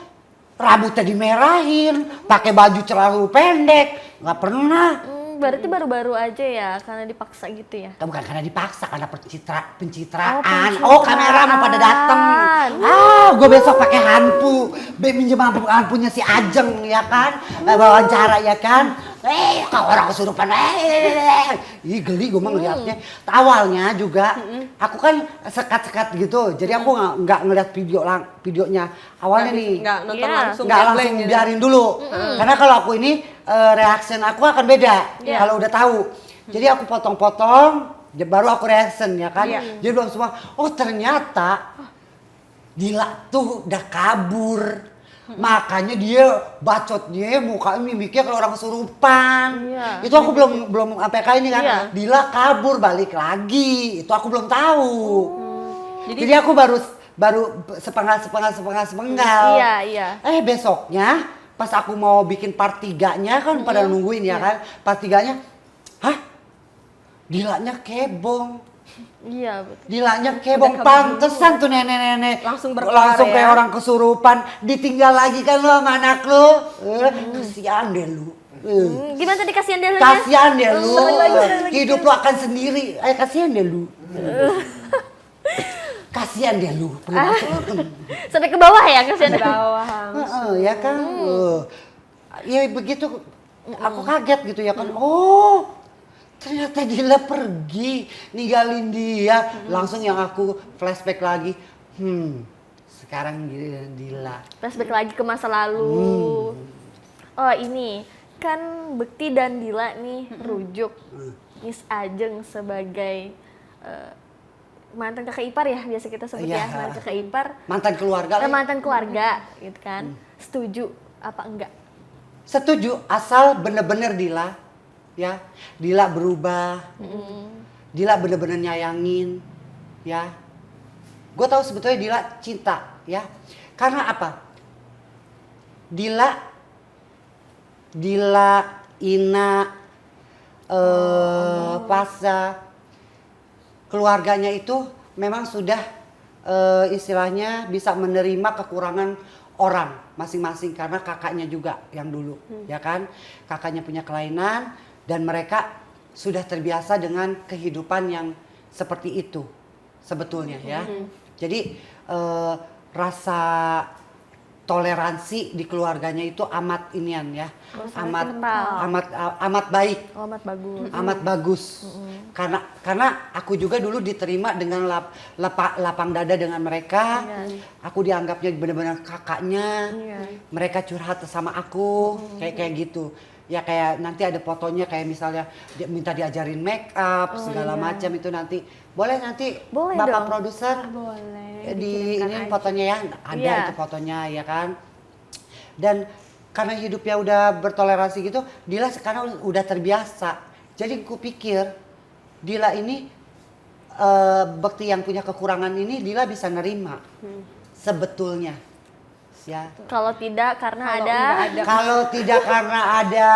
rambutnya dimerahin, pakai baju terlalu pendek, nggak pernah. Berarti baru-baru aja ya, karena dipaksa gitu ya. Bukan karena dipaksa, karena pencitraan. Oh, Oh, kamera mau pada dateng. pencitraan. Gue besok pakai hantu, minjem hanpunya si Ajeng ya kan, wawancara ya kan. Kau orang kesurupan. Ih geli gue mah ngeliatnya. Awalnya juga, aku kan sekat-sekat gitu, jadi aku nggak ngeliat videonya. Awalnya nih, Nggak nonton Iya. langsung. nggak gameplay langsung gitu. biarin dulu. Karena kalau aku ini reaction aku akan beda Iya. kalau udah tahu. Jadi aku potong-potong, baru aku reaction ya kan. Iya. Jadi belum semua. Oh ternyata Dila tuh udah kabur. Makanya dia bacotnya, mukanya mimiknya kayak orang kesurupan. Iya. Itu aku belum sampai kayak ini kan. Iya. Dila kabur balik lagi. Itu aku belum tahu. Jadi- Jadi aku baru sepenggal. Iya. Besoknya pas aku mau bikin part 3-nya kan pada nungguin ya kan. Part 3-nya, hah? Dilanya kebong. Iya, betul. Dilanya kebong, pantesan tuh nenek-nenek Langsung berkelar langsung ya. kayak orang kesurupan. Ditinggal lagi kan lo sama anak lo. Kasihan deh lu. Gimana tadi kasihan dia lu? Kasihan deh lu. Sekali lagi. Hidup lu akan sendiri. Kasihan deh lu. Kasihan deh lu. Sampai ke bawah ya kasihan. Di bawah. Ya kan. Ya begitu. Aku kaget gitu ya kan. Oh. Ternyata Dila pergi, ninggalin dia. Langsung yang aku flashback lagi. Sekarang Dila. Flashback lagi ke masa lalu. Oh ini, kan Bekti dan Dila nih rujuk Miss Ajeng sebagai mantan kakak ipar ya, biasa kita sebut Iya. ya, mantan kakak ipar. Mantan keluarga. Mantan keluarga gitu kan. Setuju apa enggak? Setuju, asal bener-bener Dila. Ya, Dila berubah. Dila bener-bener nyayangin. Ya. Gue tahu sebetulnya Dila cinta, ya. Karena apa? Dila, Ina, Pasa, keluarganya itu memang sudah istilahnya bisa menerima kekurangan orang masing-masing karena kakaknya juga yang dulu, ya kan? Kakaknya punya kelainan dan mereka sudah terbiasa dengan kehidupan yang seperti itu sebetulnya ya. Jadi rasa toleransi di keluarganya itu amat inian ya, amat baik, Oh, amat bagus. amat bagus. Karena aku juga dulu diterima dengan lapang dada dengan mereka. Aku dianggapnya benar-benar kakaknya. Mereka curhat sama aku kayak gitu. Ya kayak nanti ada fotonya kayak misalnya dia minta diajarin make up segala macam itu nanti boleh nanti Boleh Bapak dong. produser Boleh. di ini fotonya ya ada Iya. itu fotonya ya kan. Dan karena hidupnya udah bertoleransi gitu, Dila sekarang udah terbiasa. Jadi ku pikir Dila ini Bekti yang punya kekurangan ini Dila bisa nerima sebetulnya. Ya. Kalau tidak karena Kalau ada. nggak ada. Kalau tidak karena ada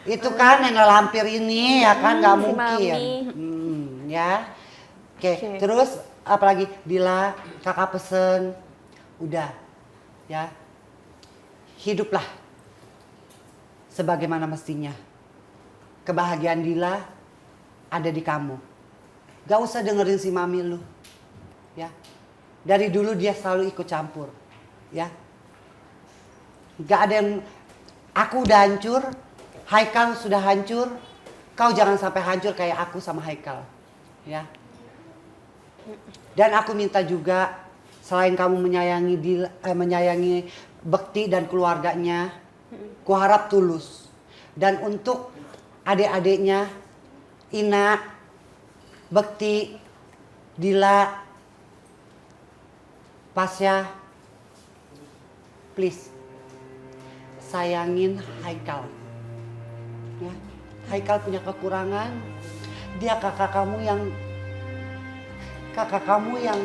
itu kan nenek lampir ini ya kan nggak si mungkin. Mami. Ya. Oke, Oke. terus apalagi Dila, kakak pesen udah ya. Hiduplah sebagaimana mestinya. Kebahagiaan Dila ada di kamu. Gak usah dengerin si mami lu. Ya. Dari dulu dia selalu ikut campur. Ya. Gak ada yang, aku udah hancur, Haikal sudah hancur, kau jangan sampai hancur kayak aku sama Haikal. Ya. Dan aku minta juga, selain kamu menyayangi Bekti dan keluarganya, ku harap tulus. Dan untuk adik-adiknya, Ina, Bekti, Dila, Pasya, please sayangin Haikal. Ya, Haikal punya kekurangan. Dia kakak kamu yang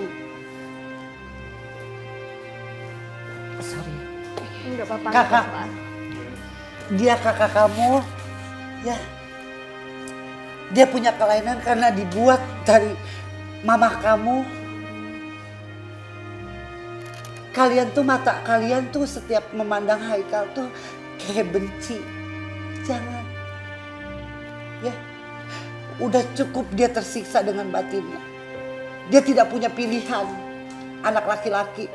sorry. Enggak apa-apa. Kakak. nggak apa-apa. Dia kakak kamu, ya. Dia punya kelainan karena dibuat dari mama kamu. Kalian tuh, mata kalian tuh setiap memandang Haikal tuh kayak benci. Jangan. Ya. Udah cukup dia tersiksa dengan batinnya. Dia tidak punya pilihan. Anak laki-laki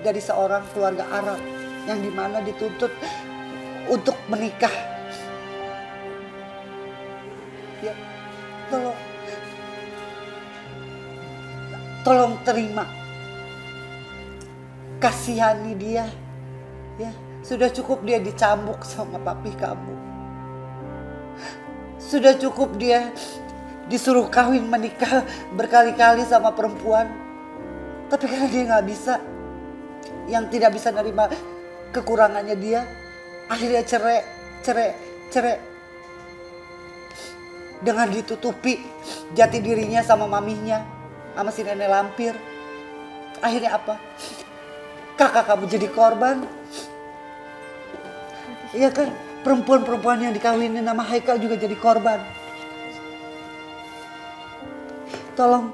dari seorang keluarga Arab yang dimana dituntut untuk menikah. Ya, tolong terima. Kasihani dia. Ya, sudah cukup dia dicambuk sama papi kamu. Sudah cukup dia disuruh kawin menikah berkali-kali sama perempuan. Tapi karena dia nggak bisa, yang tidak bisa nerima kekurangannya dia, akhirnya cerai. Dengan ditutupi jati dirinya sama maminya, sama si nenek lampir. Akhirnya apa? Kakak kamu jadi korban. Iya kan? Perempuan-perempuan yang dikawinin sama Haikal juga jadi korban. Tolong,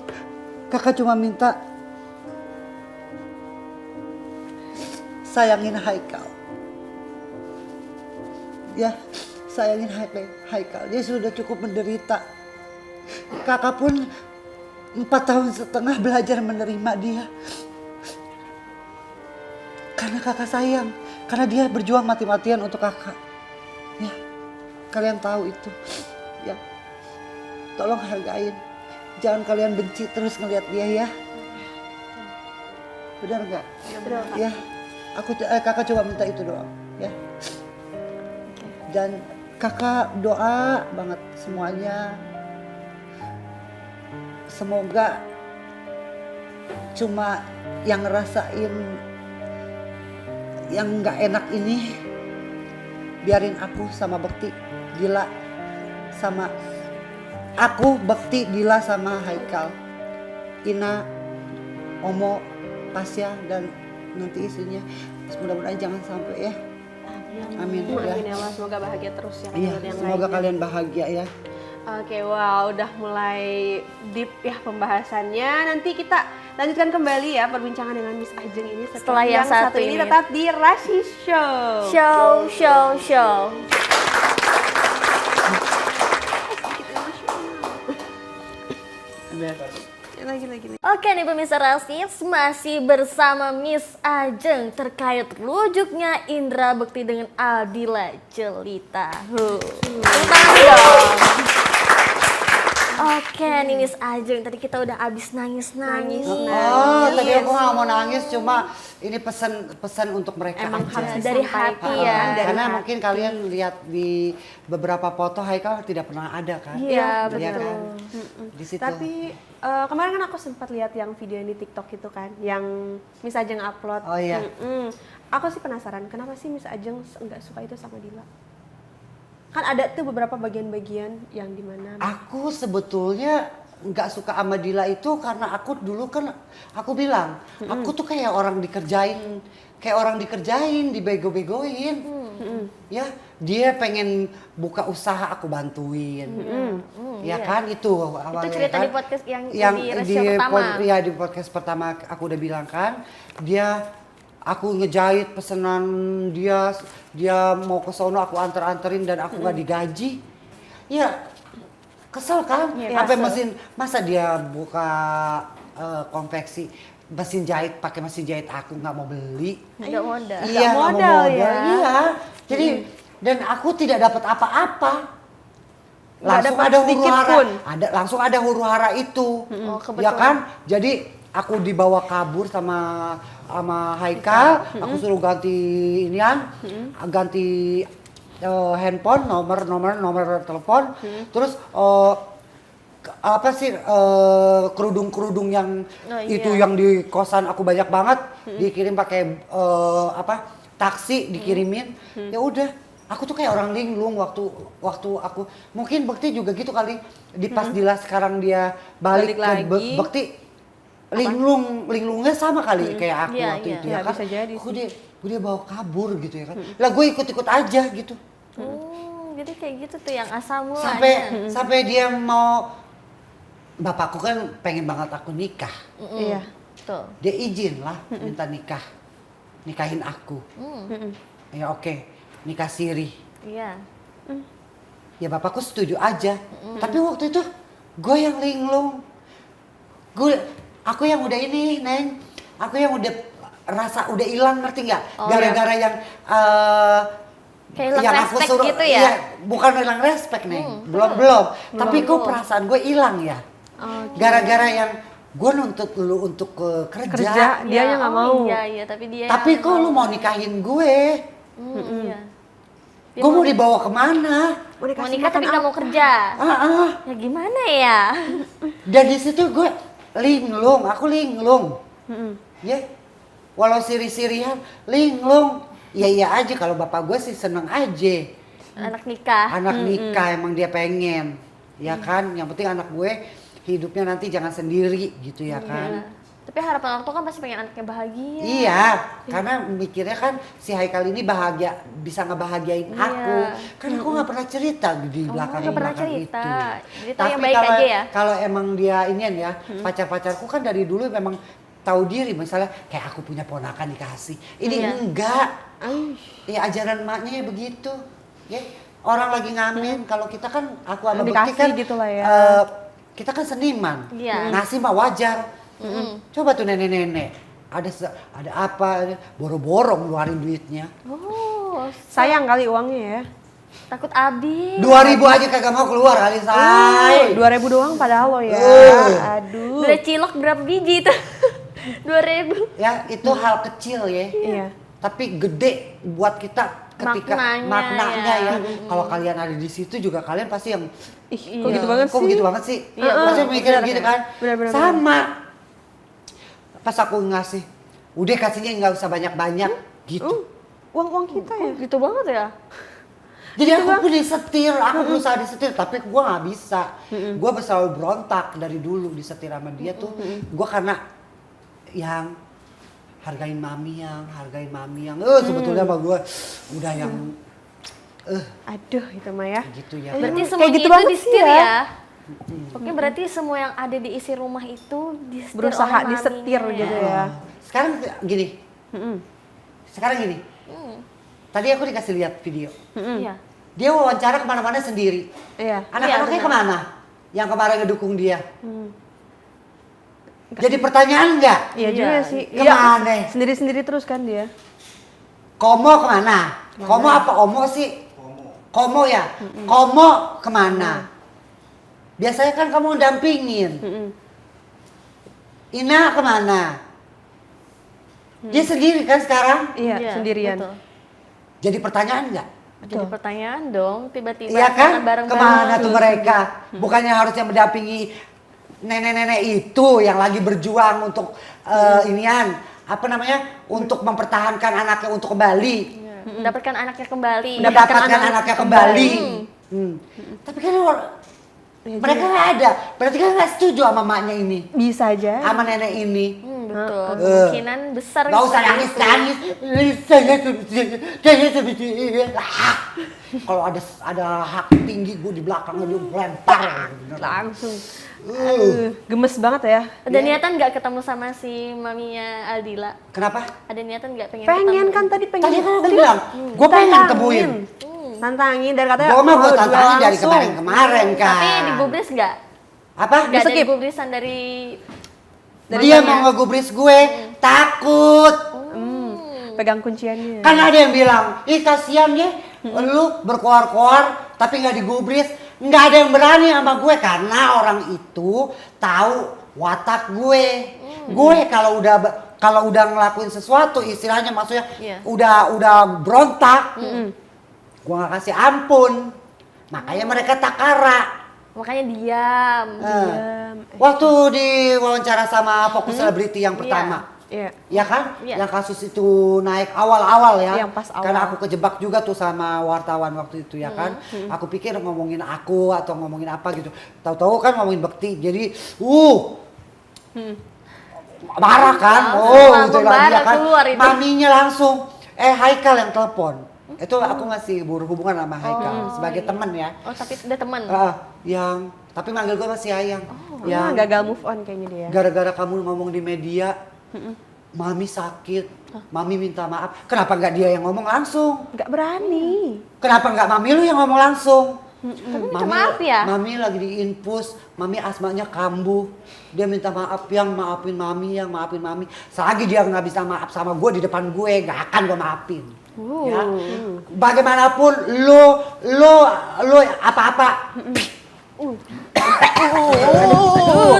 kakak cuma minta sayangin Haikal. Ya, sayangin Haikal. Dia sudah cukup menderita. Kakak pun 4,5 tahun belajar menerima dia. Karena kakak sayang. Karena dia berjuang mati-matian untuk kakak. Ya, kalian tahu itu. Ya, tolong hargain. Jangan kalian benci terus ngelihat dia ya. Benar nggak? Benar, Kak. Ya, kakak coba minta itu doang. Ya. Dan kakak doa banget semuanya. Semoga cuma yang ngerasain yang nggak enak ini biarin aku sama Bekti, Dila sama aku, Bekti, Dila sama Haikal, Ina, Omo, Pasya dan nanti istrinya. Mudah-mudahan jangan sampai ya. Amin. Amin Ya. ya Allah, semoga bahagia terus ya. Iya, menurut yang semoga lainnya. kalian bahagia ya. Oke, wow, udah mulai deep ya pembahasannya. Nanti kita lanjutkan kembali ya perbincangan dengan Miss Ajeng ini Setelah yang satu ini ini. tetap di Rashi Show. Show. Lagi. Oke nih pemirsa Rasis, masih bersama Miss Ajeng terkait rujuknya Indra Bekti dengan Aldila Jelita. Tepuk tangan dong. Oke nih Miss Ajeng, tadi kita udah abis nangis-nangis. Oh, tadi aku nggak mau nangis, cuma ini pesan untuk mereka Emang aja. harus Dari disampaikan. hati ya. Dari Karena hati. mungkin kalian lihat di beberapa foto Haikal tidak pernah ada kan? Iya, Iya betul. kan? Di situ. Tapi kemarin kan aku sempat lihat yang video di TikTok itu kan, yang Miss Ajeng upload. Oh, iya. Aku sih penasaran, kenapa sih Miss Ajeng nggak suka itu sama Dila? Kan ada tuh beberapa bagian-bagian yang dimana. Aku sebetulnya nggak suka sama Dila itu karena aku dulu kan aku bilang aku tuh kayak orang dikerjain, dibego-begoin. Ya, dia pengen buka usaha aku bantuin. Ya kan itu awalnya. Itu cerita kan. di podcast yang di Resio pertama. Iya, di podcast pertama aku udah bilang kan, aku ngejahit pesanan dia mau ke sono aku anterin dan aku nggak digaji. Ya kesel kan? Apa masa dia buka konveksi mesin jahit pakai mesin jahit aku nggak mau beli? Nggak modal. Iya, nggak mau modal modal. ya. Iya. Jadi dan aku tidak dapat apa-apa. Langsung dapat ada huru sedikit hara, pun. langsung ada huru hara itu. Oh, Ya kebetulan. kan? Jadi aku dibawa kabur sama Haikal, aku suruh ganti ganti handphone, nomor telepon, terus kerudung-kerudung yang itu yang di kosan aku banyak banget dikirim pakai taksi dikirimin. Ya udah, aku tuh kayak orang linglung waktu aku mungkin Bekti juga gitu kali. Pas Dila sekarang dia balik ke lagi. Bekti linglungnya sama kali kayak aku waktu itu ya Ya, kan. bisa jadi Kok dia bawa kabur gitu ya kan. Lah gue ikut-ikut aja gitu. Jadi kayak gitu tuh yang asal mulanya. Sampai dia mau, bapakku kan pengen banget aku nikah. Iya. Tuh. Dia izin lah minta nikahin aku. Ya oke, nikah siri. Iya. Ya bapakku setuju aja. Tapi waktu itu gue yang linglung. Aku yang udah ini, Neng. Aku yang udah rasa udah hilang, ngerti nggak? Gara-gara yang Kayak hilang yang aku respect suruh, gitu ya? iya, bukan hilang respect, Neng. Belum. Tapi kok perasaan gue hilang ya? Gara-gara yang gue nuntut lu untuk kerja. Dianya nggak mau. Iya, tapi dia. Tapi kok lu mau nikahin gue? Iya. Gue mau dibawa kemana? Mau nikah tapi nggak mau kerja. Ya gimana ya? Dan di situ gue aku linglung. Ya, walau siri-sirian, linglung. Iya aja kalau bapak gue sih seneng aja. Anak nikah. Anak nikah emang dia pengen, ya kan. Yang penting anak gue hidupnya nanti jangan sendiri gitu ya kan. Tapi harapan orang tua kan pasti pengen anaknya bahagia. Iya, karena mikirnya kan si Haikal ini bahagia, bisa ngebahagiain aku. Kan aku nggak pernah cerita di belakang nggak pernah belakang cerita. itu. Jadi tahu yang baik kalau, aja ya? Kalau emang dia inian ya, pacar-pacarku kan dari dulu memang tahu diri. Misalnya kayak aku punya ponakan dikasih. Ini enggak. Ya ajaran emaknya ya begitu. Ya, orang lagi ngamen, kalau kita kan aku sama Bekti kan gitu lah ya. kita kan seniman. Iya. Ngasih mah wajar. Coba tuh nenek-nenek, ada apa, boro-boro ngeluarin duitnya. Oh, Sayang kali uangnya ya. takut habis. 2.000 aja kagak mau keluar kali, say. 2.000 doang padahal lo ya. Aduh. Udah cilok berapa biji tuh? 2.000. Ya itu hal kecil ya. Iya. Tapi gede buat kita ketika Maknanya ya. Kalau kalian ada di situ juga kalian pasti yang Kok gitu banget kok sih? begitu banget sih? Iya, Pasti mikir bener, gitu kan? bener. Sama. Pas aku ngasih, udah kasihnya nggak usah banyak-banyak gitu. Uang kita ya. Gitu banget ya? Jadi aku pun disetir, aku berusaha disetir, tapi gue nggak bisa. Gue selalu berontak dari dulu disetir sama dia tuh. Gue karena yang hargain mami yang, sebetulnya sama gue udah yang Aduh, itu mah ya. gitu ya. Berarti Kayak semuanya gitu itu banget sih disetir ya. ya? Oke, berarti semua yang ada di isi rumah itu disetir Berusaha oleh disetir maminya. gitu ya. Sekarang gini, tadi aku dikasih lihat video. Iya. Dia wawancara kemana-mana sendiri. Iya. Anak-anaknya benar. kemana? Yang kemarin ngedukung dia. Jadi pertanyaan nggak? Iya juga sih. Kemana? Iya, sendiri-sendiri terus kan dia. Komo kemana? Komo apa Omo sih? Komo ya? Komo kemana? Biasanya kan kamu dampingin. Ina kemana? Dia sendiri kan sekarang? Iya, sendirian. Betul. Jadi pertanyaan nggak? Jadi pertanyaan dong, tiba-tiba Iya kan? bareng-bareng. Kemana tuh mereka? Bukannya harusnya mendampingi nenek-nenek itu yang lagi berjuang untuk inian, apa namanya? Untuk mempertahankan anaknya untuk kembali. Mendapatkan anaknya kembali. Mendapatkan anaknya kembali. Tapi kan Mereka nggak ada, berarti kan nggak setuju sama maknya ini, Bisa aja. sama nenek ini. Betul. Kemungkinan besar. Gak usah seperti nangis. Kalau ada hak tinggi gue di belakangnya dia lempar. Langsung. Gemes banget ya. Ada niatan nggak ketemu sama si maminya Aldila? Kenapa? Ada niatan nggak pengen Pengen ketemu? kan tadi pengen. Tadi kan gue bilang, gue pengen temuin. Tantangin dari katanya. Gue mah gue mau tantangin dari langsung. kemarin kan. Tapi digubris nggak? Apa? Nggak ada skip. gubrisan dari Dia mau ngegubris gue, takut. Pegang kunciannya. Kan ada yang bilang, ih kasihan ya, lu berkoar-koar tapi nggak digubris. Nggak ada yang berani sama gue karena orang itu tahu watak gue. Gue kalau udah ngelakuin sesuatu, istilahnya maksudnya Iya. udah berontak, gue nggak kasih ampun. Makanya mereka takara. makanya diam. Waktu di wawancara sama Fokus Selebriti yang pertama. Iya. Ya kan? Iya. Yang kasus itu naik awal-awal ya. Yang pas awal. Karena aku kejebak juga tuh sama wartawan waktu itu ya kan. Aku pikir ngomongin aku atau ngomongin apa gitu. Tahu-tahu kan ngomongin Bekti. Jadi, marah kan? Langsung gitu lagi ya bara kan. keluar itu. Maminya langsung, Haikal yang telepon. Itu aku masih berhubungan sama Haikal sebagai teman ya. Oh tapi udah teman. Tapi manggil gue masih Ayang. Yang gagal move on kayaknya dia. Gara-gara kamu ngomong di media, Mami sakit, Mami minta maaf. Kenapa nggak dia yang ngomong langsung? Nggak berani. Kenapa nggak Mami lu yang ngomong langsung? minta maaf ya? Mami lagi diinfus, Mami asmanya kambuh. Dia minta maaf, yang maafin Mami, yang maafin Mami. Selagi dia nggak bisa maaf sama gue di depan gue, nggak akan gue maafin. Ya. Bagaimanapun lu apa-apa.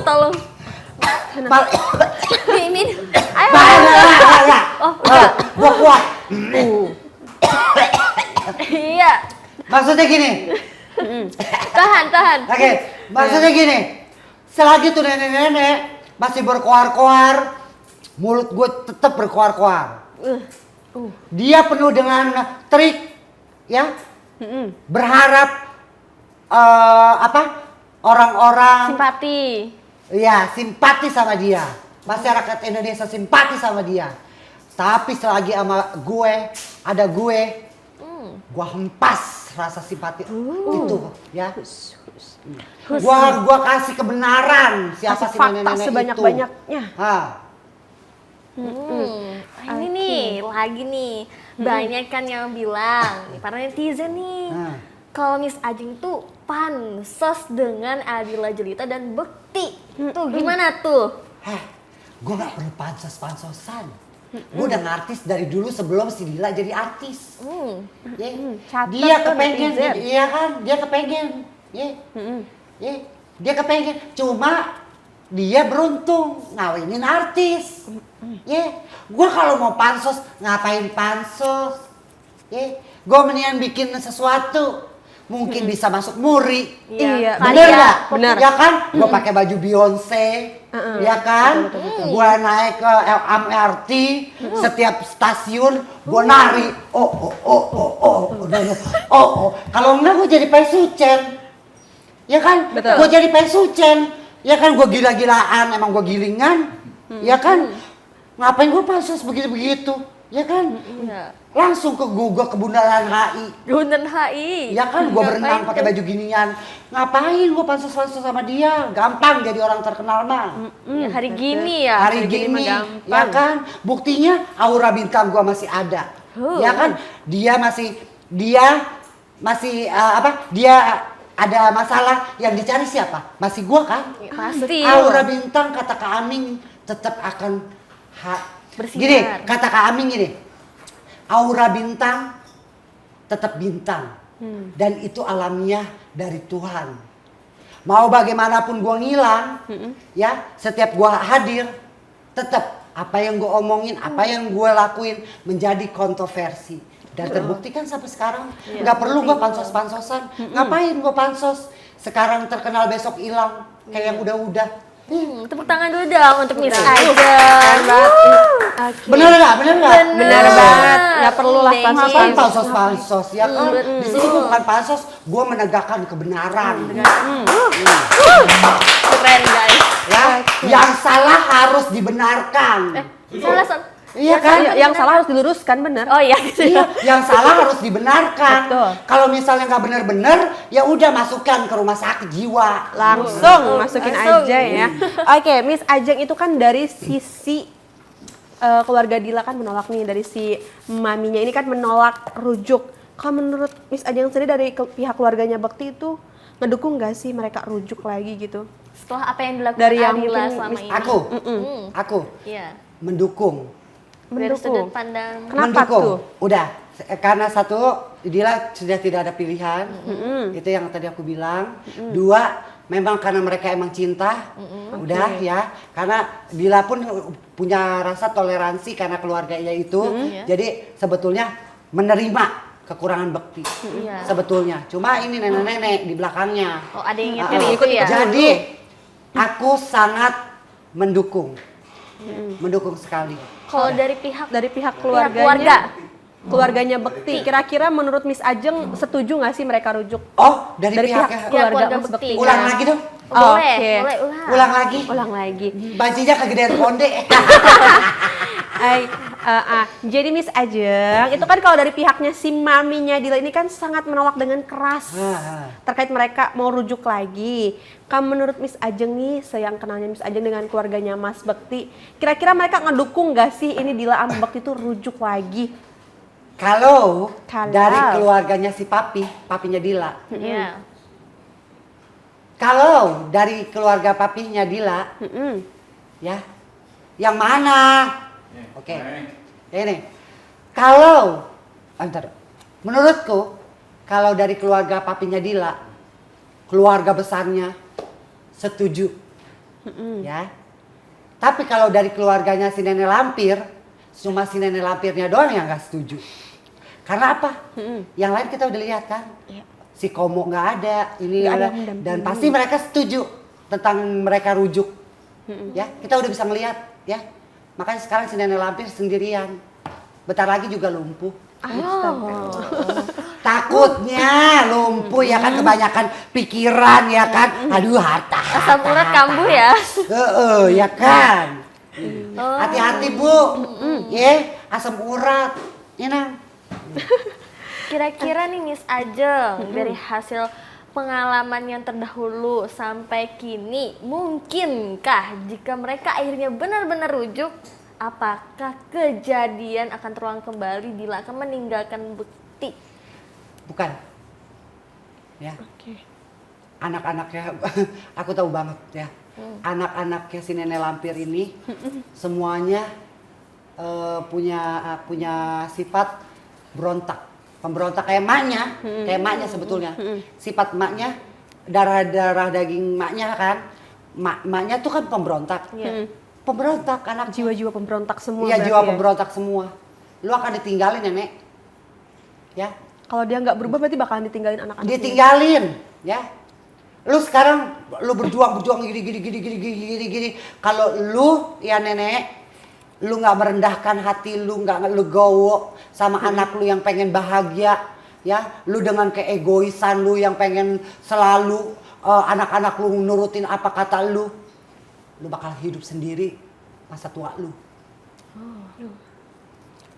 Tolong. Ini. Ayo. Oh, enggak. Gua kuat. Iya. Maksudnya gini. Tahan. Oke, maksudnya gini. Selagi tuh nenek-nenek masih berkoar-koar, mulut gue tetap berkoar-koar. Dia penuh dengan trik, ya. Berharap orang-orang Simpati. ya simpati sama dia. Masyarakat Indonesia simpati sama dia. Tapi selagi sama gue, ada gue hempas rasa simpati itu, ya. Gua kasih kebenaran siapa Kasih si fakta nenek-nenek itu. sebanyak-banyaknya. Ini nih, lagi nih. Banyak kan yang bilang, para netizen nih. Kalau Miss Ajeng tuh pansos dengan Aldila Jelita dan Bekti. Tuh gimana tuh? Gue gak perlu pansos-pansosan. Gue udah ngartis dari dulu sebelum si Dila jadi artis. Catat Dia tuh kepengen, netizen. iya kan? Dia kepengen. Dia kepengen. Cuma dia beruntung ngawinin artis. Gue kalau mau pansos, ngapain pansos? Gue mendingan bikin sesuatu. Mungkin bisa masuk muri. Iya, Bener kaya. nggak? Bener. Ya kan? Gue pakai baju Beyonce, ya kan? Gue naik ke MRT, setiap stasiun gue nari. Kalau enggak gue jadi pesucen, ya kan? Betul. Gue jadi pesucen, ya kan? Gue gila-gilaan, emang gue gilingan, ya kan? Ngapain gue pansos begitu-begitu, ya kan? Langsung ke Google ke Bundaran HI. Bundaran HI. Ya kan, gue berenang pakai baju ginian. Ngapain gue pansos-pansos sama dia? Gampang jadi orang terkenal mah. Ya, hari gini ya. Hari gini mah gini, gampang. ya kan? Buktinya aura bintang gue masih ada. Ya kan? Dia ada masalah yang dicari siapa? Masih gue kan? Ya, pasti. Aura bintang kata Kak Aming tetap akan Bersinar. gini, kata Kak Aming gini. Aura bintang tetap bintang dan itu alamiah dari Tuhan. Mau bagaimanapun gue ngilang, ya setiap gue hadir, tetap apa yang gue omongin, apa yang gue lakuin menjadi kontroversi dan terbukti kan sampai sekarang. Nggak perlu gue pansos-pansosan, ngapain gue pansos? Sekarang terkenal besok hilang kayak yang udah-udah. Tepuk tangan dulu dong untuk Miss Nah, Ajeng. Oke. Bener nggak? Benar banget. Nggak perlu lah Dengin. pansos. Ngapain pansos ya kan? Di sini gue bukan pansos, gue menegakkan kebenaran. Keren guys. Ya, yang salah harus dibenarkan. Salah Son. Iya kan? Yang salah harus diluruskan, benar. Oh iya gitu. Iya, yang salah harus dibenarkan. Betul. Kalau misalnya nggak benar-benar, ya udah masukkan ke rumah sakit jiwa. Langsung masukin Langsung. aja ya. Oke, Miss Ajeng itu kan dari sisi keluarga Dila kan menolak nih, dari si maminya ini kan menolak rujuk. Kalau menurut Miss Ajeng sendiri dari pihak keluarganya Bekti itu ngedukung nggak sih mereka rujuk lagi gitu? Setelah apa yang dilakukan Dari yang Adila mungkin selama ini. Aku Iya. mendukung. Dari Mendukung. sudut pandang. Kenapa tuh? Udah, karena satu, Dila sudah tidak ada pilihan. Itu yang tadi aku bilang. Dua, memang karena mereka emang cinta. Udah ya. Karena Dila pun punya rasa toleransi karena keluarganya itu. Jadi sebetulnya menerima kekurangan Bekti. Iya. Sebetulnya. Cuma ini nenek-nenek di belakangnya. Oh ada yang nyetir itu ya? Jadi aku sangat mendukung. Mendukung sekali. Kalau dari Dari pihak keluarga. keluarganya Bekti, kira-kira menurut Miss Ajeng setuju nggak sih mereka rujuk? Oh, dari pihaknya. keluarga Mas Bekti. Ulang lagi dong. Boleh, Oke. boleh ulang. Ulang lagi. Ulang lagi. Bajunya kegedean konde. Jadi Miss Ajeng, itu kan kalau dari pihaknya si maminya Dila ini kan sangat menolak dengan keras terkait mereka mau rujuk lagi. Kamu menurut Miss Ajeng nih, sayang kenalnya Miss Ajeng dengan keluarganya Mas Bekti, kira-kira mereka ngedukung gak sih ini Dila sama Bekti tuh rujuk lagi? Kalau Kalau. dari keluarganya si papinya Dila. Iya. Kalau dari keluarga papinya Dila, ya, yang mana? Oke, ini. Kalau, antar, menurutku, kalau dari keluarga papinya Dila, keluarga besarnya setuju, ya. Tapi kalau dari keluarganya si nenek lampir, cuma si nenek lampirnya doang yang nggak setuju. Karena apa? Yang lain kita udah lihat kan, si Komo nggak ada, ini Nggak ada ada, yang mendampingi. dan pasti mereka setuju tentang mereka rujuk, ya. Kita udah bisa ngelihat, ya. Makanya sekarang si nenek lampir sendirian, bentar lagi juga lumpuh. Takutnya lumpuh ya kan, kebanyakan pikiran ya kan, aduh harta. Asam urat kambuh ya. Ya kan. Hati-hati Bu, ya asam urat, Nang. Kira-kira nih Miss Ajeng, dari hasil pengalaman yang terdahulu sampai kini, mungkinkah jika mereka akhirnya benar-benar rujuk, apakah kejadian akan terulang kembali Dila akan meninggalkan Bekti? Bukan. Ya. Oke. Anak-anaknya, aku tahu banget ya. Anak-anaknya si nenek lampir ini semuanya punya sifat berontak. Pemberontak kayak maknya sebetulnya. Sifat maknya, darah daging maknya kan. Maknya tuh kan pemberontak. Pemberontak anak. Jiwa-jiwa pemberontak semua. Iya, berarti jiwa ya? pemberontak semua. Lu akan ditinggalin nenek. Ya, Kalau dia nggak berubah berarti bakalan ditinggalin anak-anak. ditinggalin, ya. Lu sekarang lu berjuang gini. Kalau lu ya nenek, lu nggak merendahkan hati lu, nggak legowo sama anak lu yang pengen bahagia, ya. Lu dengan keegoisan lu yang pengen selalu anak-anak lu nurutin apa kata lu bakal hidup sendiri masa tua lu.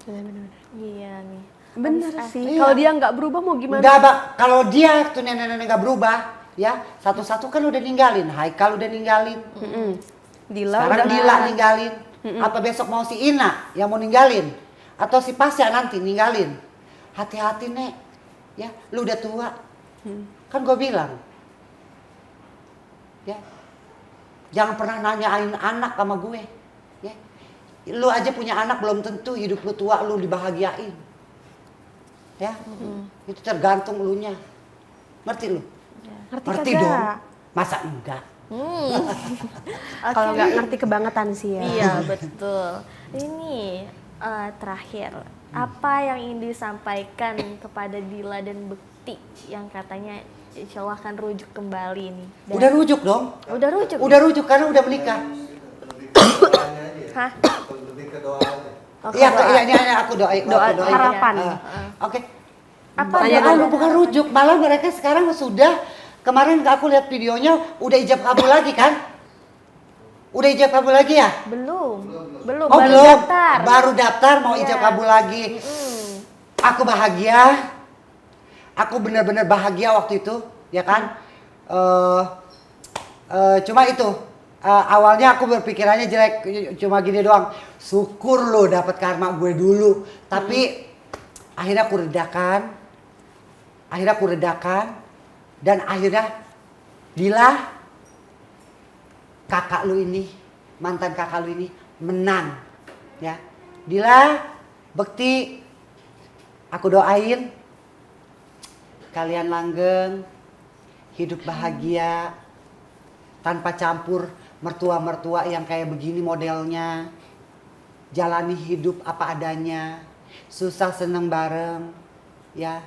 Benar-benar. Iya nih. Bener sih. Iya. Kalau dia nggak berubah mau gimana? Enggak, Bak. Kalau dia tuh nenek-nenek nggak berubah, ya. Satu-satu kan udah ninggalin. Haikal udah ninggalin. Dila Sekarang udah Dila ninggalin. Apa besok mau si Ina yang mau ninggalin? Atau si Pasya nanti ninggalin? Hati-hati, Nek. Ya, lu udah tua. Kan gue bilang. Ya. Jangan pernah nanyain anak sama gue. Ya. Lu aja punya anak belum tentu hidup lu tua lu dibahagiain. Ya. Itu tergantung elunya. Ngerti lu? ngerti dong. kagak? Masa enggak? Kalau nggak ngerti kebangetan sih ya. Iya betul. Ini terakhir, apa yang ingin disampaikan kepada Dila dan Bekti yang katanya insya Allah akan rujuk kembali nih? Udah rujuk dong. Udah rujuk? Udah rujuk karena udah menikah. Lebih ke doanya aja. Hah? Lebih ke doa aja. Iya, iya, aku doain. Doa aku doain. harapan. Oke. Apa Tanya Bukan, dulu. bukan rujuk, malah mereka sekarang sudah, kemarin aku lihat videonya udah ijab kabul lagi kan? Udah ijab kabul lagi ya? Belum, Oh baru belum, daftar. baru daftar mau Iya. ijab kabul lagi. Aku bahagia, aku benar-benar bahagia waktu itu, ya kan? Cuma itu, awalnya aku berpikirannya jelek, cuma gini doang. Syukur lo dapet karma gue dulu, tapi akhirnya aku redakan, dan akhirnya Dila, kakak lu ini, mantan kakak lu ini menang, ya. Dila, Bekti, aku doain kalian langgeng, hidup bahagia, tanpa campur mertua-mertua yang kayak begini modelnya. Jalani hidup apa adanya, susah seneng bareng, ya.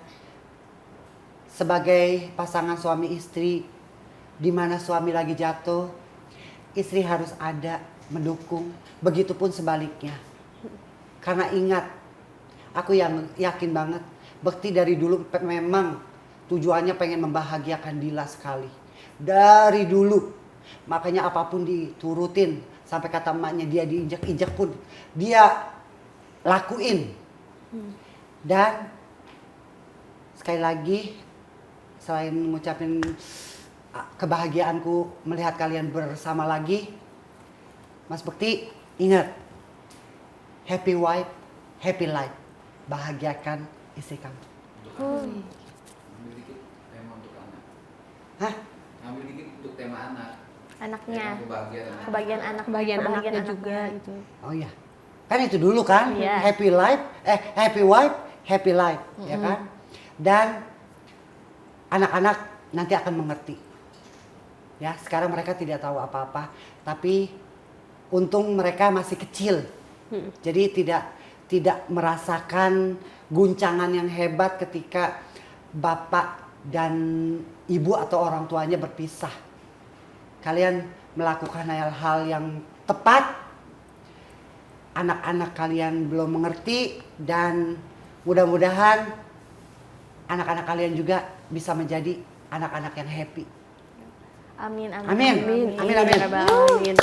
Sebagai pasangan suami istri, di mana suami lagi jatuh, istri harus ada mendukung, begitupun sebaliknya. Karena ingat, aku yang yakin banget, Bekti dari dulu memang tujuannya pengen membahagiakan Dila sekali. Dari dulu, makanya apapun diturutin, sampai kata emaknya dia diinjak-injak pun dia lakuin. Dan sekali lagi, selain mengucapkan kebahagiaanku melihat kalian bersama lagi, Mas Bekti, ingat, happy wife, happy life. Bahagiakan istri kamu. Ambil dikit tema untuk anak. Hah? Ambil dikit untuk tema anak. Anaknya, Tema kebahagiaan anak. kebagian anak, Bagian kebahagiaan anaknya juga gitu. Oh iya. Kan itu dulu kan, Iya. happy life, happy wife, happy life, ya kan? Dan anak-anak nanti akan mengerti. Ya, sekarang mereka tidak tahu apa-apa, tapi untung mereka masih kecil. Jadi tidak merasakan guncangan yang hebat ketika bapak dan ibu atau orang tuanya berpisah. Kalian melakukan hal-hal yang tepat, anak-anak kalian belum mengerti, dan mudah-mudahan anak-anak kalian juga bisa menjadi anak-anak yang happy. Amin, amin. Amin. Amin, amin. Amin.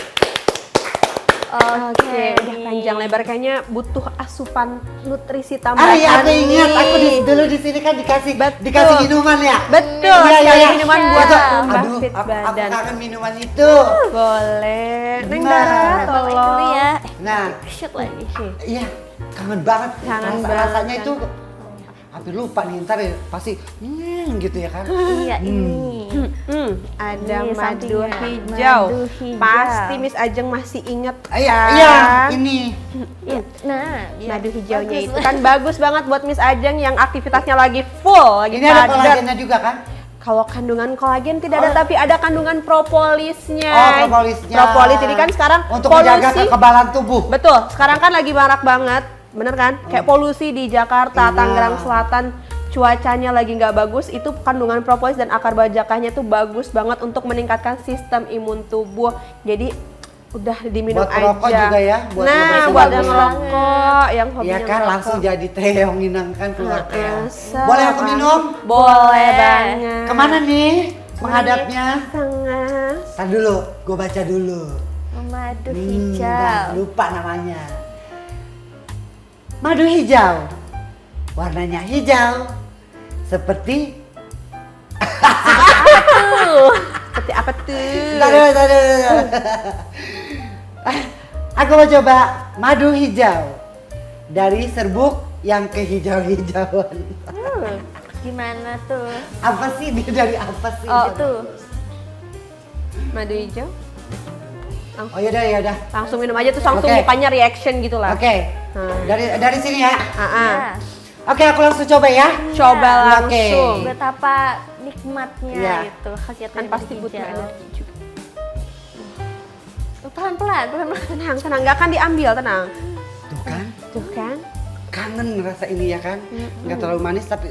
Oke, udah panjang lebar, kayaknya butuh asupan nutrisi tambahan. Iya, aku ingat, nih. aku dulu di sini kan dikasih Betul. minuman ya. Betul, Iya, sekali iya. minuman Iya. buat Aduh, tambah fit aku badan. kangen minuman itu. Boleh. Neng Nah. Dara, Bawain dulu tolong. ya. Nah, Shoot lagi. iya, kangen banget. Kangen Rasanya banget. itu hampir lupa nih, ntar ya pasti gitu ya kan. Iya, ini. Ada Ini madu sampingnya. hijau. Madu hijau. Pasti Miss Ajeng masih inget Iya, kan? iya, ini. Iya. Nah, Madu hijaunya bagus. itu kan bagus banget buat Miss Ajeng yang aktivitasnya lagi full, lagi Ini ada padat. kolagennya juga kan? Kalau kandungan kolagen tidak ada, tapi ada kandungan propolisnya. Oh, propolisnya. Propolis, jadi kan sekarang untuk menjaga kekebalan tubuh. Betul, sekarang kan lagi marak banget, bener kan? Kayak polusi di Jakarta, Iya. Tangerang Selatan, cuacanya lagi nggak bagus, itu kandungan propolis dan akar bajakanya tuh bagus banget untuk meningkatkan sistem imun tubuh. Jadi udah diminum Buat perokok aja. juga ya, buat nah, ngebersihin buat tubuh. yang ngerokok, yang hobinya Iya kan, ngerokok. langsung jadi teonginan kan keluar teh. Masa, Boleh aku Pak? minum? Boleh banget. Kemana nih menghadapnya? Tengah. Tar dulu, gue baca dulu. Madu Nah, hijau. lupa namanya. Madu hijau. Warnanya hijau. Seperti Seperti apa tuh? Taduh. Aku mau coba madu hijau dari serbuk yang kehijau-hijauan. Gimana tuh? Apa sih dia dari apa sih? Oh, Itu. Madu hijau. Oh yaudah. Langsung minum aja, terus langsung Oke. mukanya reaction gitu lah. Oke. Dari sini ya. Ya. Oke, aku langsung coba ya. Coba Oke. langsung. Betapa nikmatnya Iya. gitu khasiat Kan dari pasti madu butuh hijau. energi juga. Pelan-pelan. Tenang, nggak akan diambil, tenang. Tuh kan, Tuh kan? kangen rasa ini ya kan. Nggak terlalu manis tapi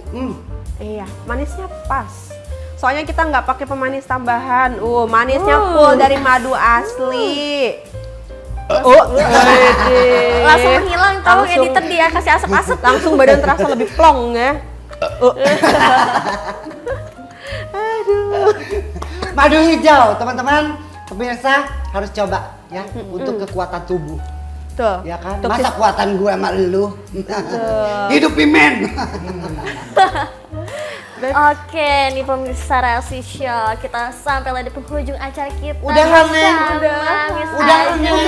Iya, manisnya pas. Soalnya kita nggak pakai pemanis tambahan. Manisnya full dari madu asli. Langsung menghilang, tahu Langsung. editor dia kasih asap-asap. Langsung badan terasa lebih plong ya. Madu hijau, teman-teman pemirsa harus coba ya untuk kekuatan tubuh. Tuh. Ya kan? Tuh, Masa kuatan gue sama lu? Hidup men. Oke, nih pemirsa Relasi Show, kita sampailah di penghujung acara kita. Udahan, Neng. Sama Miss Udah Ajeng.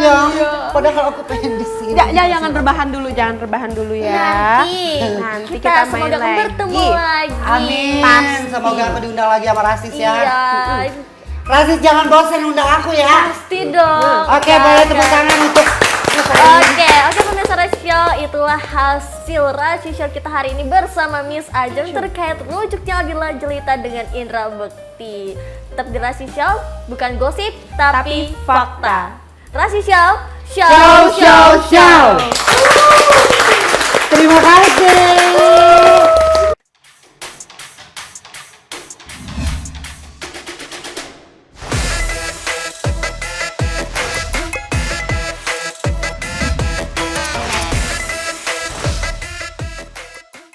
ya. Padahal aku pengen di sini. Jangan rebahan dulu, ya. Nanti kita main semoga lagi. bertemu lagi. Amin. Pasti. Semoga aku diundang lagi sama Rasis ya. Iya, Rasis jangan bosan undang aku ya. pasti dong. Oke, boleh tepuk tangan untuk Oke, pemirsa Relasi Show, itulah hasil Relasi Show kita hari ini bersama Miss Ajeng terkait rujuknya Aldila Jelita dengan Indra Bekti. Tetap di Relasi Show, bukan gosip tapi fakta. Relasi Show, show.